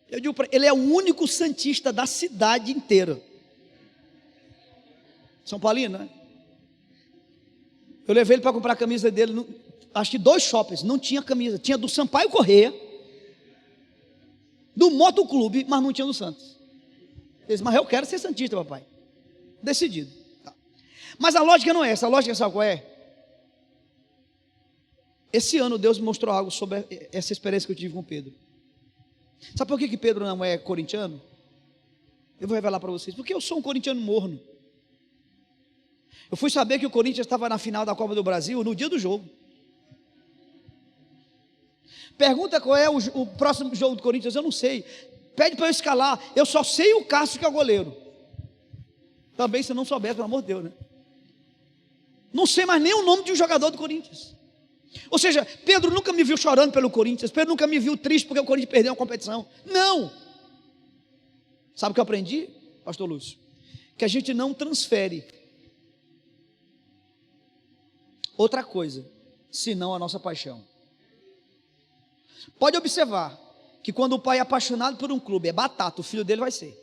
Speaker 1: Eu digo para ele: é o único santista da cidade inteira. São Paulino, né? Eu levei ele para comprar a camisa dele, acho que 2 shoppings, não tinha camisa. Tinha do Sampaio Corrêa, do Motoclube, mas não tinha do Santos. Ele disse: mas eu quero ser santista, papai. Decidido. Tá. Mas a lógica não é essa. A lógica, sabe qual é? Esse ano Deus me mostrou algo sobre essa experiência que eu tive com Pedro. Sabe por que Pedro não é corintiano? Eu vou revelar para vocês. Porque eu sou um corintiano morno. Eu fui saber que o Corinthians estava na final da Copa do Brasil no dia do jogo. Pergunta qual é o próximo jogo do Corinthians, eu não sei. Pede para eu escalar. Eu só sei o Cássio, que é o goleiro. Também, se não souber, pelo amor de Deus, né? Não sei mais nem o nome de um jogador do Corinthians. Ou seja, Pedro nunca me viu chorando pelo Corinthians. Pedro nunca me viu triste porque o Corinthians perdeu uma competição. Não. Sabe o que eu aprendi, pastor Lúcio? Que a gente não transfere outra coisa senão a nossa paixão. Pode observar que quando o pai é apaixonado por um clube, é batata, o filho dele vai ser.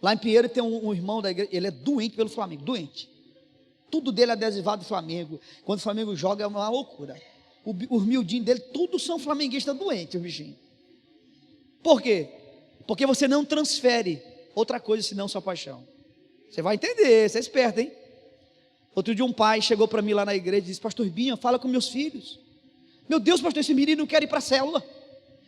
Speaker 1: Lá em Pinheiro tem um irmão da igreja, ele é doente pelo Flamengo, doente. Tudo dele é adesivado do Flamengo. Quando o Flamengo joga é uma loucura. Os miudinhos dele, tudo são flamenguistas doentes, os bichinhos. Por quê? Porque você não transfere outra coisa senão sua paixão. Você vai entender, você é esperto, hein? Outro dia um pai chegou para mim lá na igreja e disse: pastor Binha, fala com meus filhos. Meu Deus, pastor, esse menino não quer ir para a célula.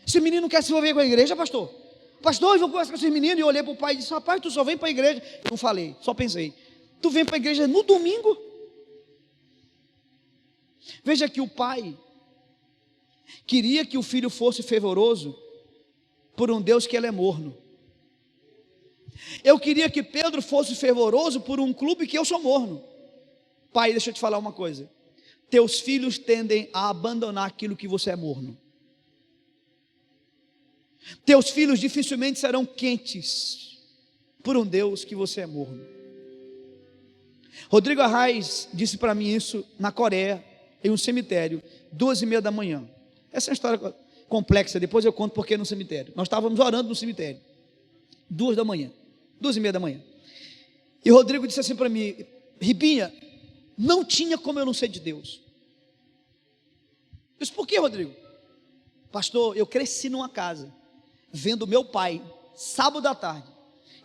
Speaker 1: Esse menino não quer se envolver com a igreja, pastor. Pastor, eu vou conversar com esse menino. E eu olhei para o pai e disse: rapaz, tu só vem para a igreja. Eu não falei, só pensei: tu vem para a igreja no domingo? Veja que o pai queria que o filho fosse fervoroso por um Deus que ele é morno. Eu queria que Pedro fosse fervoroso por um clube que eu sou morno. Pai, deixa eu te falar uma coisa: teus filhos tendem a abandonar aquilo que você é morno. Teus filhos dificilmente serão quentes por um Deus que você é morno. Rodrigo Arraes disse para mim isso na Coreia, em um cemitério, 2:30 da manhã. Essa é a história. complexa, depois eu conto porque no cemitério. Nós estávamos orando no cemitério, 2h, 2h30. E Rodrigo disse assim para mim: Ribinha, não tinha como eu não ser de Deus. Eu disse: por que, Rodrigo? Pastor, eu cresci numa casa, vendo meu pai, sábado à tarde,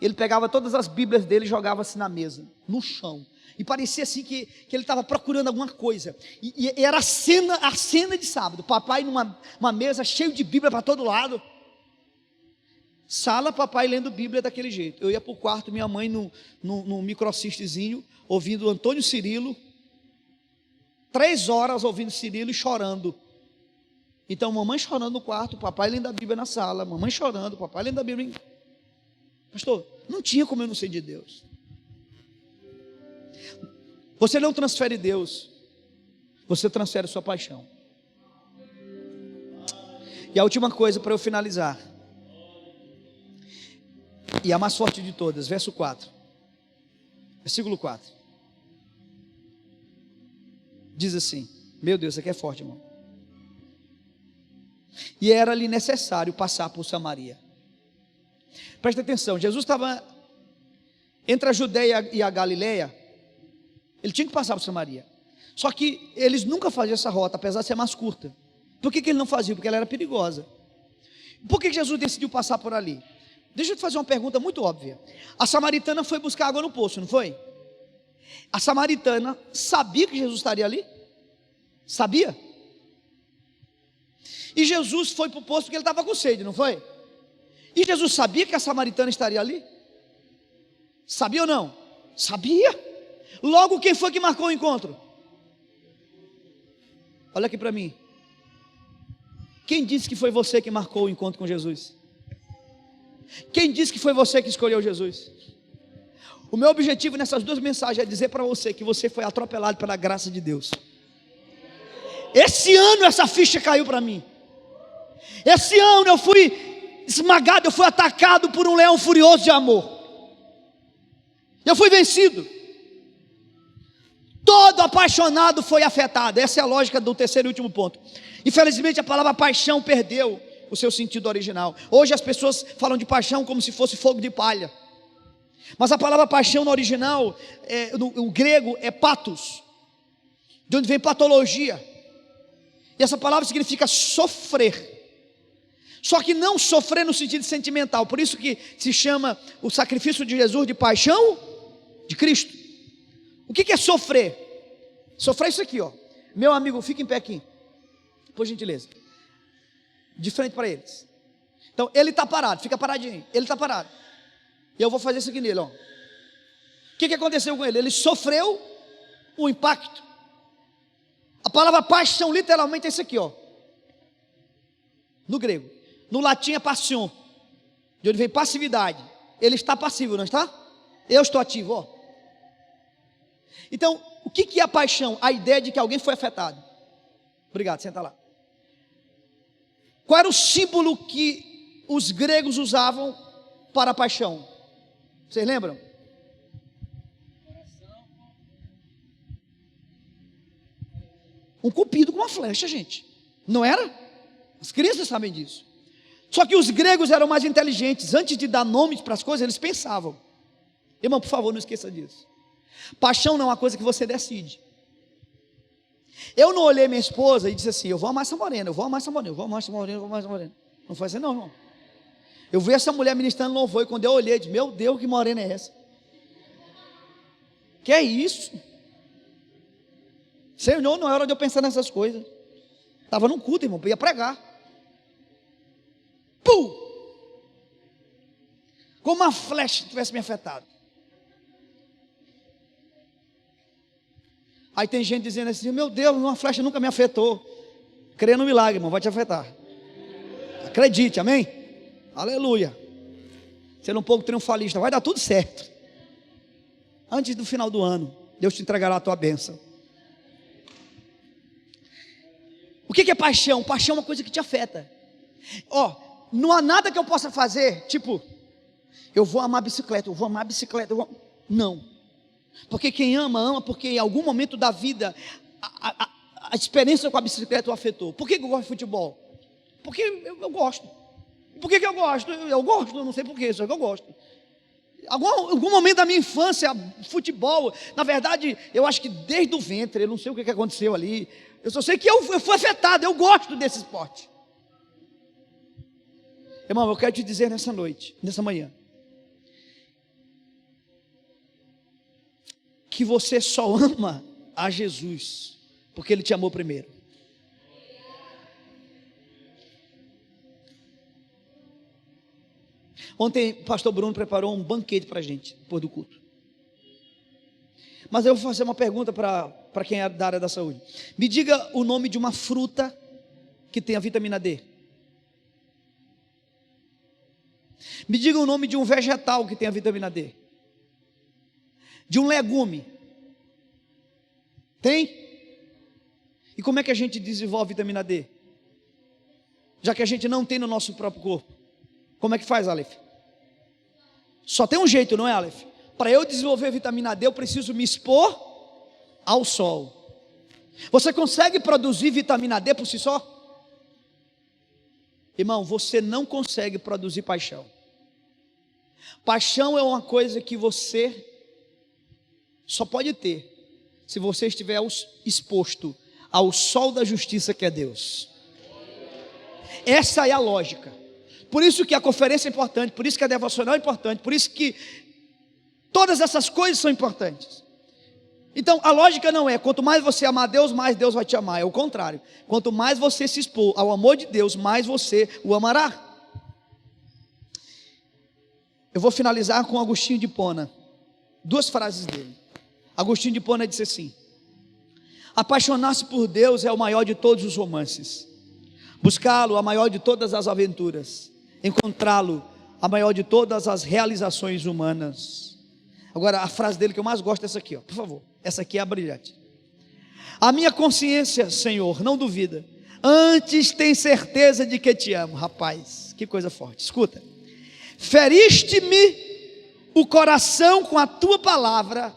Speaker 1: ele pegava todas as bíblias dele e jogava assim na mesa, no chão, e parecia assim que ele estava procurando alguma coisa, e era a cena de sábado, papai numa mesa cheio de bíblia para todo lado, sala, papai lendo bíblia daquele jeito, eu ia para o quarto, minha mãe no microcistezinho, ouvindo Antônio Cirilo, 3 horas ouvindo Cirilo e chorando. Então, mamãe chorando no quarto, papai lendo a Bíblia na sala, mamãe chorando, papai lendo a Bíblia. Pastor, não tinha como eu não ser de Deus. Você não transfere Deus, você transfere sua paixão. E a última coisa para eu finalizar, e a mais forte de todas, verso 4, versículo 4, diz assim: meu Deus, isso aqui é forte, irmão. E era-lhe necessário passar por Samaria. Presta atenção, Jesus estava entre a Judeia e a Galileia, ele tinha que passar por Samaria. Só que eles nunca faziam essa rota, apesar de ser mais curta. Por que ele não fazia? Porque ela era perigosa. Por que Jesus decidiu passar por ali? Deixa eu te fazer uma pergunta muito óbvia. A samaritana foi buscar água no poço, não foi? A samaritana sabia que Jesus estaria ali? Sabia? E Jesus foi para o poço porque ele estava com sede, não foi? E Jesus sabia que a samaritana estaria ali? Sabia ou não? Sabia. Logo, quem foi que marcou o encontro? Olha aqui para mim. Quem disse que foi você que marcou o encontro com Jesus? Quem disse que foi você que escolheu Jesus? O meu objetivo nessas 2 mensagens é dizer para você que você foi atropelado pela graça de Deus. Esse ano essa ficha caiu para mim. Esse ano eu fui esmagado, eu fui atacado por um leão furioso de amor. Eu fui vencido. Todo apaixonado foi afetado. Essa é a lógica do terceiro e último ponto. Infelizmente a palavra paixão perdeu o seu sentido original. Hoje as pessoas falam de paixão como se fosse fogo de palha. Mas a palavra paixão no original, no grego, é patos, de onde vem patologia. E essa palavra significa sofrer. Só que não sofrer no sentido sentimental. Por isso que se chama o sacrifício de Jesus de paixão de Cristo. O que é sofrer? Sofrer é isso aqui, ó. Meu amigo, fica em pé aqui, por gentileza, de frente para eles. Então ele está parado, fica paradinho. Ele está parado. E eu vou fazer isso aqui nele, ó. O que aconteceu com ele? Ele sofreu o impacto. A palavra paixão literalmente é isso aqui, ó. No grego. No latim é passion, de onde vem passividade. Ele está passivo, não está? Eu estou ativo, ó. Então, o que é a paixão? A ideia de que alguém foi afetado. Obrigado, senta lá. Qual era o símbolo que os gregos usavam para a paixão? Vocês lembram? Um cupido com uma flecha, gente. Não era? As crianças sabem disso. Só que os gregos eram mais inteligentes. Antes de dar nomes para as coisas, eles pensavam. Irmão, por favor, não esqueça disso. Paixão não é uma coisa que você decide. Eu não olhei minha esposa e disse assim: eu vou amar essa morena, eu vou amar essa morena, eu vou amar essa morena, eu vou amar essa morena. Não foi assim não, irmão. Eu vi essa mulher ministrando louvor e quando eu olhei, eu disse: meu Deus, que morena é essa? Que é isso? Senhor, não é hora de eu pensar nessas coisas. Estava num culto, irmão, ia pregar. Pum! Como uma flecha tivesse me afetado. Aí tem gente dizendo assim: meu Deus, uma flecha nunca me afetou. Creia no milagre, irmão, vai te afetar. Acredite, amém? Aleluia. Sendo um pouco triunfalista, vai dar tudo certo. Antes do final do ano, Deus te entregará a tua bênção. O que é paixão? Paixão é uma coisa que te afeta. Ó, não há nada que eu possa fazer, tipo, eu vou amar bicicleta, eu vou amar bicicleta, não. Porque quem ama, ama porque em algum momento da vida a experiência com a bicicleta o afetou. Por que eu gosto de futebol? Porque eu gosto. Por que eu gosto? Eu gosto, eu não sei porquê, só que eu gosto. Algum momento da minha infância, futebol, na verdade, eu acho que desde o ventre, eu não sei o que aconteceu ali. Eu só sei que eu fui afetado, eu gosto desse esporte. Irmão, eu quero te dizer nessa noite, nessa manhã, que você só ama a Jesus, porque Ele te amou primeiro. Ontem o pastor Bruno preparou um banquete para a gente, depois do culto. Mas eu vou fazer uma pergunta para quem é da área da saúde. Me diga o nome de uma fruta que tem a vitamina D. Me diga o nome de um vegetal que tem a vitamina D. De um legume. Tem? E como é que a gente desenvolve vitamina D? Já que a gente não tem no nosso próprio corpo. Como é que faz, Aleph? Só tem um jeito, não é, Aleph? Para eu desenvolver vitamina D, eu preciso me expor ao sol. Você consegue produzir vitamina D por si só? Irmão, você não consegue produzir paixão. Paixão é uma coisa que você só pode ter se você estiver exposto ao sol da justiça que é Deus. Essa é a lógica. Por isso que a conferência é importante, por isso que a devocional é importante, por isso que todas essas coisas são importantes. Então a lógica não é quanto mais você amar Deus, mais Deus vai te amar. É o contrário. Quanto mais você se expor ao amor de Deus, mais você o amará. Eu vou finalizar com Agostinho de Hipona. 2 frases dele. Agostinho de Hipona disse assim: apaixonar-se por Deus é o maior de todos os romances. Buscá-lo, a maior de todas as aventuras. Encontrá-lo, a maior de todas as realizações humanas. Agora, a frase dele que eu mais gosto é essa aqui, ó, por favor. Essa aqui é a brilhante. A minha consciência, Senhor, não duvida. Antes tem certeza de que te amo. Rapaz, que coisa forte. Escuta. Feriste-me o coração com a tua palavra,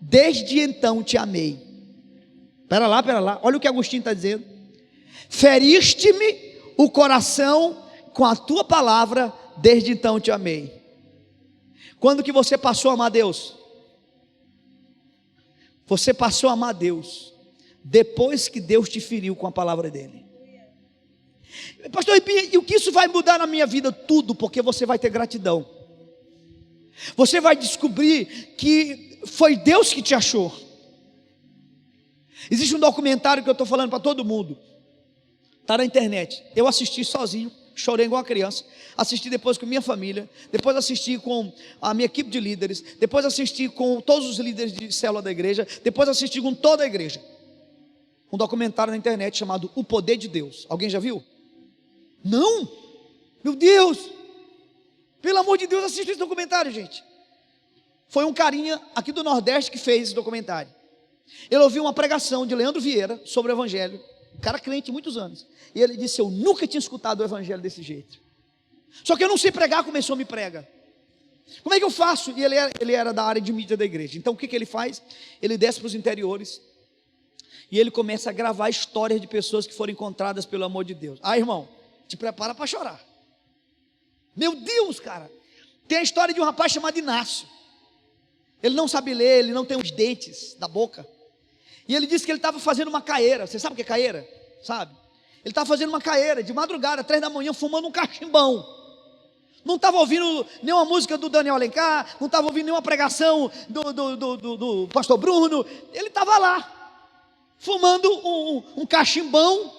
Speaker 1: desde então te amei. Pera lá. Olha o que Agostinho está dizendo. Feriste-me o coração com a tua palavra, desde então te amei. Quando que você passou a amar Deus? Você passou a amar Deus depois que Deus te feriu com a palavra dele. Pastor, e o que isso vai mudar na minha vida? Tudo, porque você vai ter gratidão. Você vai descobrir que foi Deus que te achou. Existe um documentário que eu estou falando para todo mundo. Está na internet. Eu assisti sozinho, chorei igual uma criança. Assisti depois com minha família. Depois assisti com a minha equipe de líderes. Depois assisti com todos os líderes de célula da igreja. Depois assisti com toda a igreja. Um documentário na internet chamado O Poder de Deus. Alguém já viu? Não? Meu Deus! Pelo amor de Deus, assista esse documentário, gente. Foi um carinha aqui do Nordeste que fez esse documentário. Ele ouviu uma pregação de Leandro Vieira sobre o Evangelho. Cara crente, muitos anos. E ele disse: eu nunca tinha escutado o Evangelho desse jeito. Só que eu não sei pregar, começou a me prega. Como é que eu faço? E ele era da área de mídia da igreja. Então o que ele faz? Ele desce para os interiores e ele começa a gravar histórias de pessoas que foram encontradas pelo amor de Deus. Ah, irmão, te prepara para chorar. Meu Deus, cara. Tem a história de um rapaz chamado Inácio. Ele não sabe ler, ele não tem os dentes da boca. E ele disse que ele estava fazendo uma caeira. Você sabe o que é caeira? Sabe? Ele estava fazendo uma caeira de madrugada, 3 da manhã, fumando um cachimbão. Não estava ouvindo nenhuma música do Daniel Alencar, não estava ouvindo nenhuma pregação do pastor Bruno. Ele estava lá, fumando um cachimbão,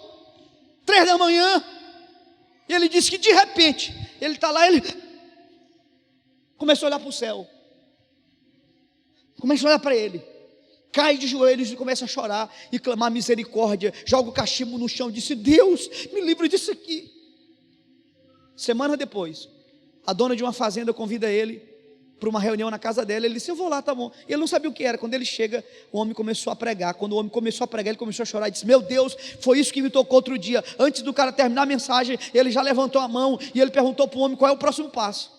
Speaker 1: 3 da manhã. E ele disse que de repente, ele está lá, ele começou a olhar para o céu. Começou a olhar para ele. Cai de joelhos e começa a chorar e clamar misericórdia. Joga o cachimbo no chão e disse: Deus, me livre disso aqui. Semana depois, a dona de uma fazenda convida ele para uma reunião na casa dela. Ele disse: eu vou lá, tá bom. E ele não sabia o que era. Quando ele chega, o homem começou a pregar. Quando o homem começou a pregar, ele começou a chorar e disse: meu Deus, foi isso que me tocou outro dia. Antes do cara terminar a mensagem, ele já levantou a mão e ele perguntou para o homem qual é o próximo passo.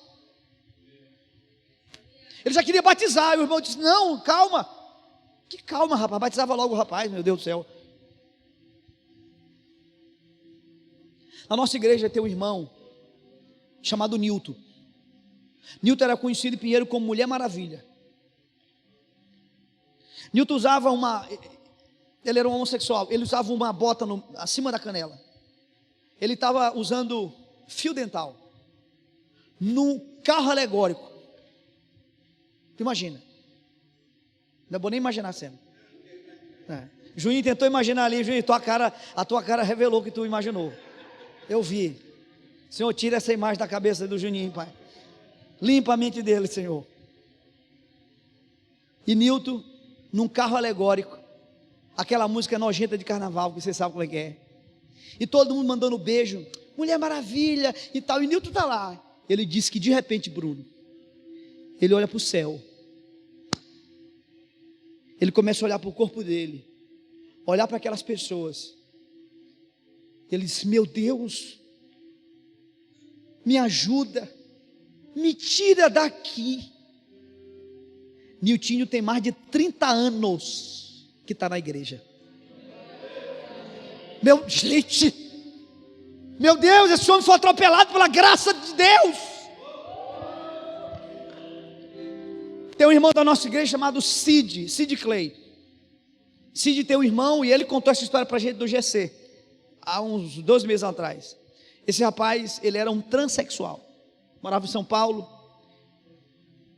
Speaker 1: Ele já queria batizar. E o irmão disse: não, calma. Que calma, rapaz, batizava logo o rapaz, meu Deus do céu. Na nossa igreja tem um irmão chamado Nilton. Nilton era conhecido em Pinheiro como Mulher Maravilha. Nilton usava ele era um homossexual, ele usava uma bota acima da canela. Ele estava usando fio dental num carro alegórico. Tu imagina? Não é bom nem imaginar a cena. Juninho tentou imaginar ali. Juninho, a tua cara revelou o que tu imaginou. Eu vi. Senhor, tira essa imagem da cabeça do Juninho, Pai. Limpa a mente dele, Senhor. E Nilton, num carro alegórico, aquela música nojenta de carnaval, que você sabe como é que é. E todo mundo mandando beijo, Mulher Maravilha e tal. E Nilton está lá. Ele disse que de repente, Bruno, ele olha para o céu. Ele começa a olhar para o corpo dele, olhar para aquelas pessoas. Ele diz: meu Deus, me ajuda, me tira daqui. Niltinho tem mais de 30 anos que está na igreja. Meu Deus, esse homem foi atropelado pela graça de Deus. Tem um irmão da nossa igreja chamado Cid Clay. Cid tem um irmão e ele contou essa história para a gente do GC, há uns 2 meses atrás. Esse rapaz, ele era um transexual, morava em São Paulo.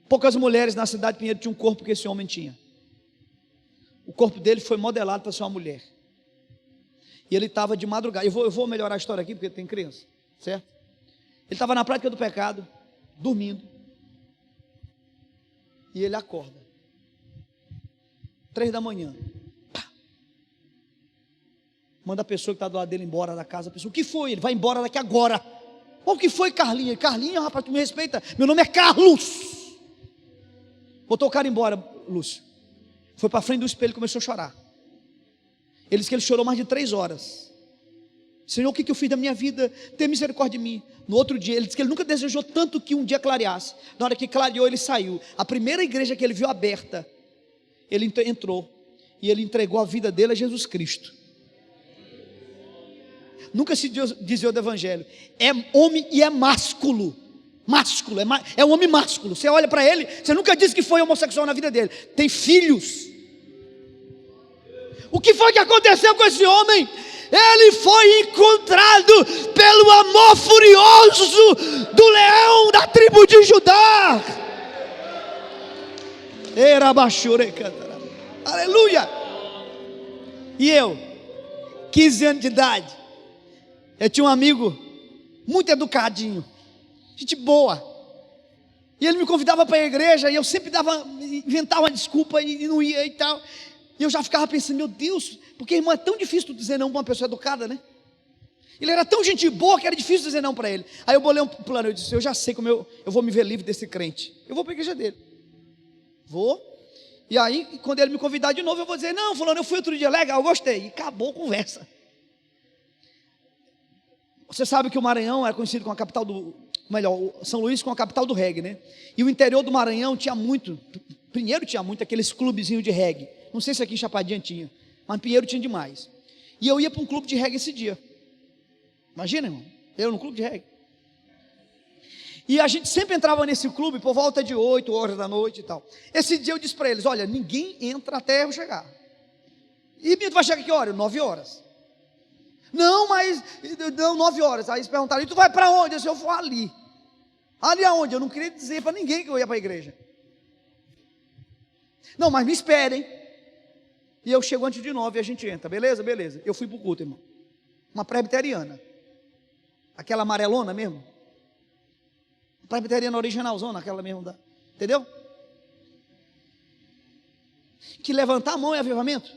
Speaker 1: Poucas mulheres na cidade de Pinheiro tinham um corpo que esse homem tinha. O corpo dele foi modelado para ser uma mulher. E ele estava de madrugada. Eu vou melhorar a história aqui porque tem criança, certo? Ele estava na prática do pecado, dormindo. E ele acorda 3 da manhã. Pá. Manda a pessoa que está do lado dele embora da casa. A pessoa: o que foi? Ele vai embora daqui agora. O que foi, Carlinha? Carlinha, rapaz, tu me respeita. Meu nome é Carlos. Botou o cara embora, Lúcio. Foi para frente do espelho e começou a chorar. Ele disse que ele chorou mais de 3 horas. Senhor, o que eu fiz da minha vida? Tenha misericórdia de mim. No outro dia, ele disse que ele nunca desejou tanto que um dia clareasse. Na hora que clareou, ele saiu. A primeira igreja que ele viu aberta, ele entrou. E ele entregou a vida dele a Jesus Cristo. Nunca se dizia do evangelho. É homem e é másculo. Másculo, é um homem másculo. Você olha para ele, você nunca disse que foi homossexual na vida dele. Tem filhos. O que foi que aconteceu com esse homem? Ele foi encontrado pelo amor furioso do leão da tribo de Judá. Aleluia. E eu, 15 anos de idade, eu tinha um amigo muito educadinho, gente boa, e ele me convidava para a igreja, e eu sempre inventava uma desculpa e não ia e tal. E eu já ficava pensando: meu Deus, porque, irmão, é tão difícil dizer não para uma pessoa educada, né? Ele era tão gente boa que era difícil dizer não para ele. Aí eu bolei um plano, eu disse: eu já sei como eu vou me ver livre desse crente. Eu vou para a igreja dele. Vou. E aí, quando ele me convidar de novo, eu vou dizer: não, fulano, eu fui outro dia, legal, eu gostei. E acabou a conversa. Você sabe que o Maranhão era conhecido como a capital São Luís como a capital do reggae, né? E o interior do Maranhão tinha muito, Pinheiro tinha muito aqueles clubezinhos de reggae. Não sei se aqui em Chapadinha tinha, mas Pinheiro tinha demais. E eu ia para um clube de reggae esse dia. Imagina, irmão, eu no clube de reggae. E a gente sempre entrava nesse clube por volta de 8 horas da noite e tal. Esse dia eu disse para eles: olha, ninguém entra até eu chegar. E tu vai chegar que hora? 9 horas. Não, mas não, 9 horas. Aí eles perguntaram: e tu vai para onde? Eu disse: eu vou ali. Ali aonde? Eu não queria dizer para ninguém que eu ia para a igreja. Não, mas me esperem. E eu chego antes de 9 e a gente entra. Beleza? Beleza. Eu fui para o culto, irmão. Uma presbiteriana. Aquela amarelona mesmo. Presbiteriana originalzona, aquela mesmo. Entendeu? Que levantar a mão é avivamento.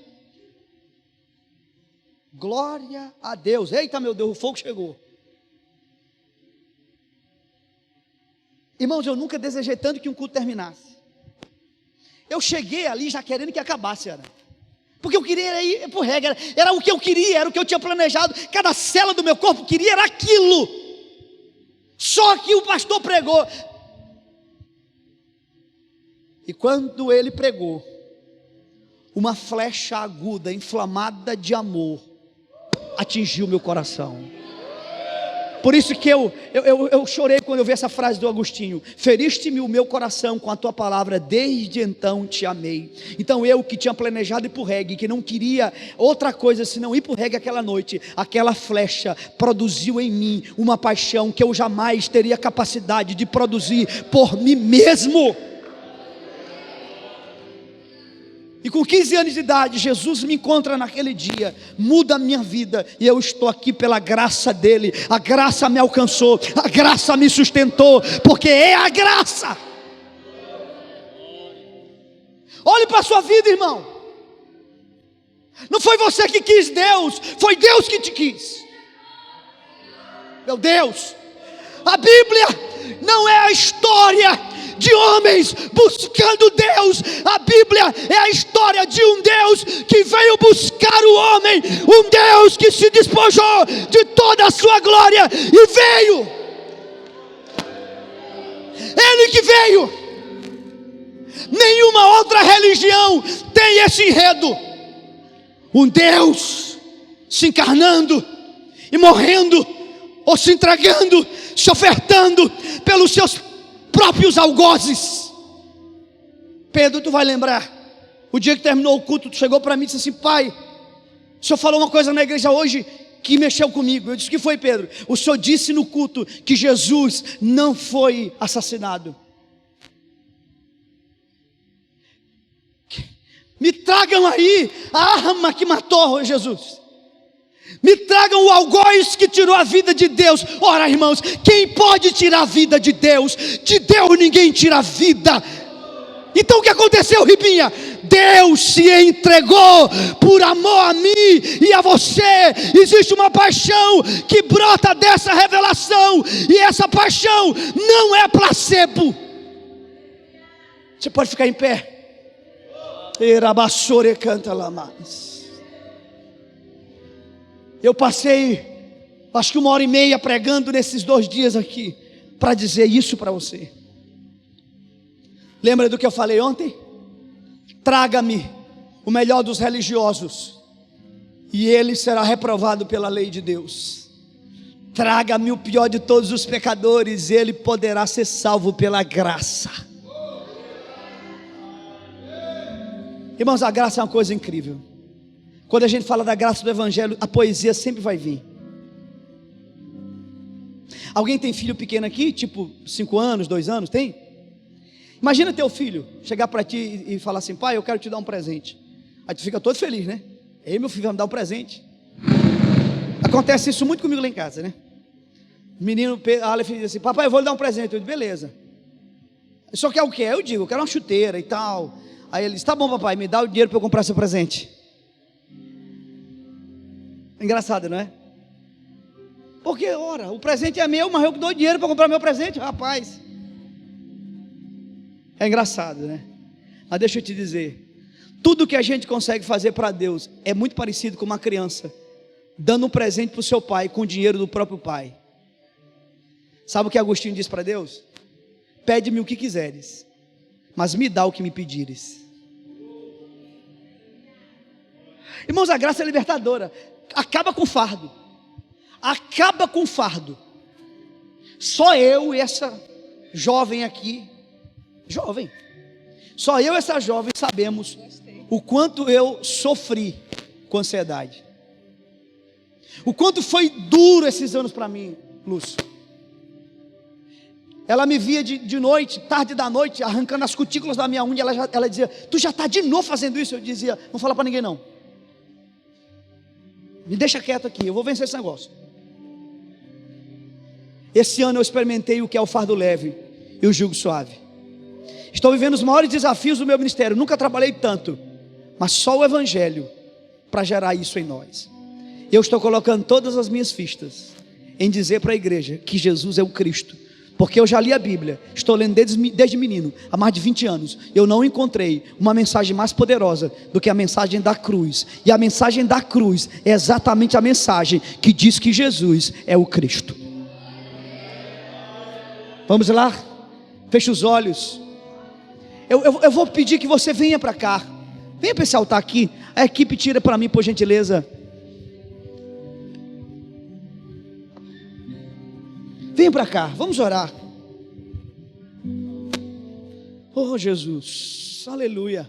Speaker 1: Glória a Deus. Eita, meu Deus, o fogo chegou. Irmãos, eu nunca desejei tanto que um culto terminasse. Eu cheguei ali já querendo que acabasse, era. Porque eu queria ir por regra, era o que eu queria, era o que eu tinha planejado. Cada célula do meu corpo queria, era aquilo. Só que o pastor pregou. E quando ele pregou, uma flecha aguda, inflamada de amor, atingiu meu coração. Por isso que eu chorei quando eu vi essa frase do Agostinho: feriste-me o meu coração com a tua palavra, desde então te amei. Então eu que tinha planejado ir para o reggae, que não queria outra coisa senão ir para o reggae aquela noite, aquela flecha produziu em mim uma paixão que eu jamais teria capacidade de produzir por mim mesmo. E com 15 anos de idade, Jesus me encontra naquele dia, muda a minha vida, e eu estou aqui pela graça dele. A graça me alcançou, a graça me sustentou, porque é a graça. Olhe para a sua vida, irmão. Não foi você que quis Deus, foi Deus que te quis. Meu Deus, a Bíblia não é a história de homens buscando Deus. A Bíblia é a história de um Deus que veio buscar o homem, um Deus que se despojou de toda a sua glória e veio. Ele que veio. Nenhuma outra religião tem esse enredo. Um Deus se encarnando e morrendo, ou se entregando, se ofertando pelos seus próprios algozes. Pedro, tu vai lembrar, o dia que terminou o culto, tu chegou para mim e disse assim: pai, o senhor falou uma coisa na igreja hoje que mexeu comigo. Eu disse: o que foi, Pedro? O senhor disse no culto que Jesus não foi assassinado. Me tragam aí a arma que matou Jesus. Me tragam o algoz que tirou a vida de Deus. Ora, irmãos, quem pode tirar a vida de Deus? De Deus ninguém tira a vida. Então o que aconteceu, Ribinha? Deus se entregou por amor a mim e a você. Existe uma paixão que brota dessa revelação, e essa paixão não é placebo. Você pode ficar em pé. Erabassore canta lá mais. Eu passei, acho que 1h30 pregando nesses 2 dias aqui, para dizer isso para você. Lembra do que eu falei ontem? Traga-me o melhor dos religiosos, e ele será reprovado pela lei de Deus. Traga-me o pior de todos os pecadores, e ele poderá ser salvo pela graça. Irmãos, a graça é uma coisa incrível. Quando a gente fala da graça do Evangelho, a poesia sempre vai vir. Alguém tem filho pequeno aqui? Tipo 5 anos, 2 anos? Tem? Imagina teu filho chegar para ti e falar assim: pai, eu quero te dar um presente. Aí tu fica todo feliz, né? Ei, meu filho vai me dar um presente. Acontece isso muito comigo lá em casa, né? O menino, Aleph, diz assim: papai, eu vou lhe dar um presente. Eu digo: beleza. Só quer o quê? Eu digo: eu quero uma chuteira e tal. Aí ele diz: tá bom, papai, me dá o dinheiro para eu comprar seu presente. Engraçado, não é? Porque, ora, o presente é meu, mas eu dou dinheiro para comprar meu presente, rapaz. É engraçado, né? Mas deixa eu te dizer, tudo que a gente consegue fazer para Deus é muito parecido com uma criança dando um presente para o seu pai com o dinheiro do próprio pai. Sabe o que Agostinho diz para Deus? Pede-me o que quiseres, mas me dá o que me pedires. Irmãos, a graça é libertadora. Acaba com o fardo. Acaba com o fardo. Só eu e essa jovem aqui, jovem, só eu e essa jovem sabemos o quanto eu sofri com ansiedade. O quanto foi duro esses anos para mim, Lúcio. Ela me via de noite, tarde da noite, arrancando as cutículas da minha unha. Ela dizia: tu já está de novo fazendo isso? Eu dizia: não fala para ninguém não. Me deixa quieto aqui, eu vou vencer esse negócio. Esse ano eu experimentei o que é o fardo leve e o jugo suave. Estou vivendo os maiores desafios do meu ministério. Nunca trabalhei tanto, mas só o Evangelho para gerar isso em nós. Eu estou colocando todas as minhas fichas em dizer para a igreja que Jesus é o Cristo, porque eu já li a Bíblia, estou lendo desde menino, há mais de 20 anos. Eu não encontrei uma mensagem mais poderosa do que a mensagem da cruz. E a mensagem da cruz é exatamente a mensagem que diz que Jesus é o Cristo. Vamos lá? Feche os olhos. Eu vou pedir que você venha para cá. Venha para esse altar aqui. A equipe tira para mim, por gentileza. Venha para cá, vamos orar. Oh Jesus, aleluia.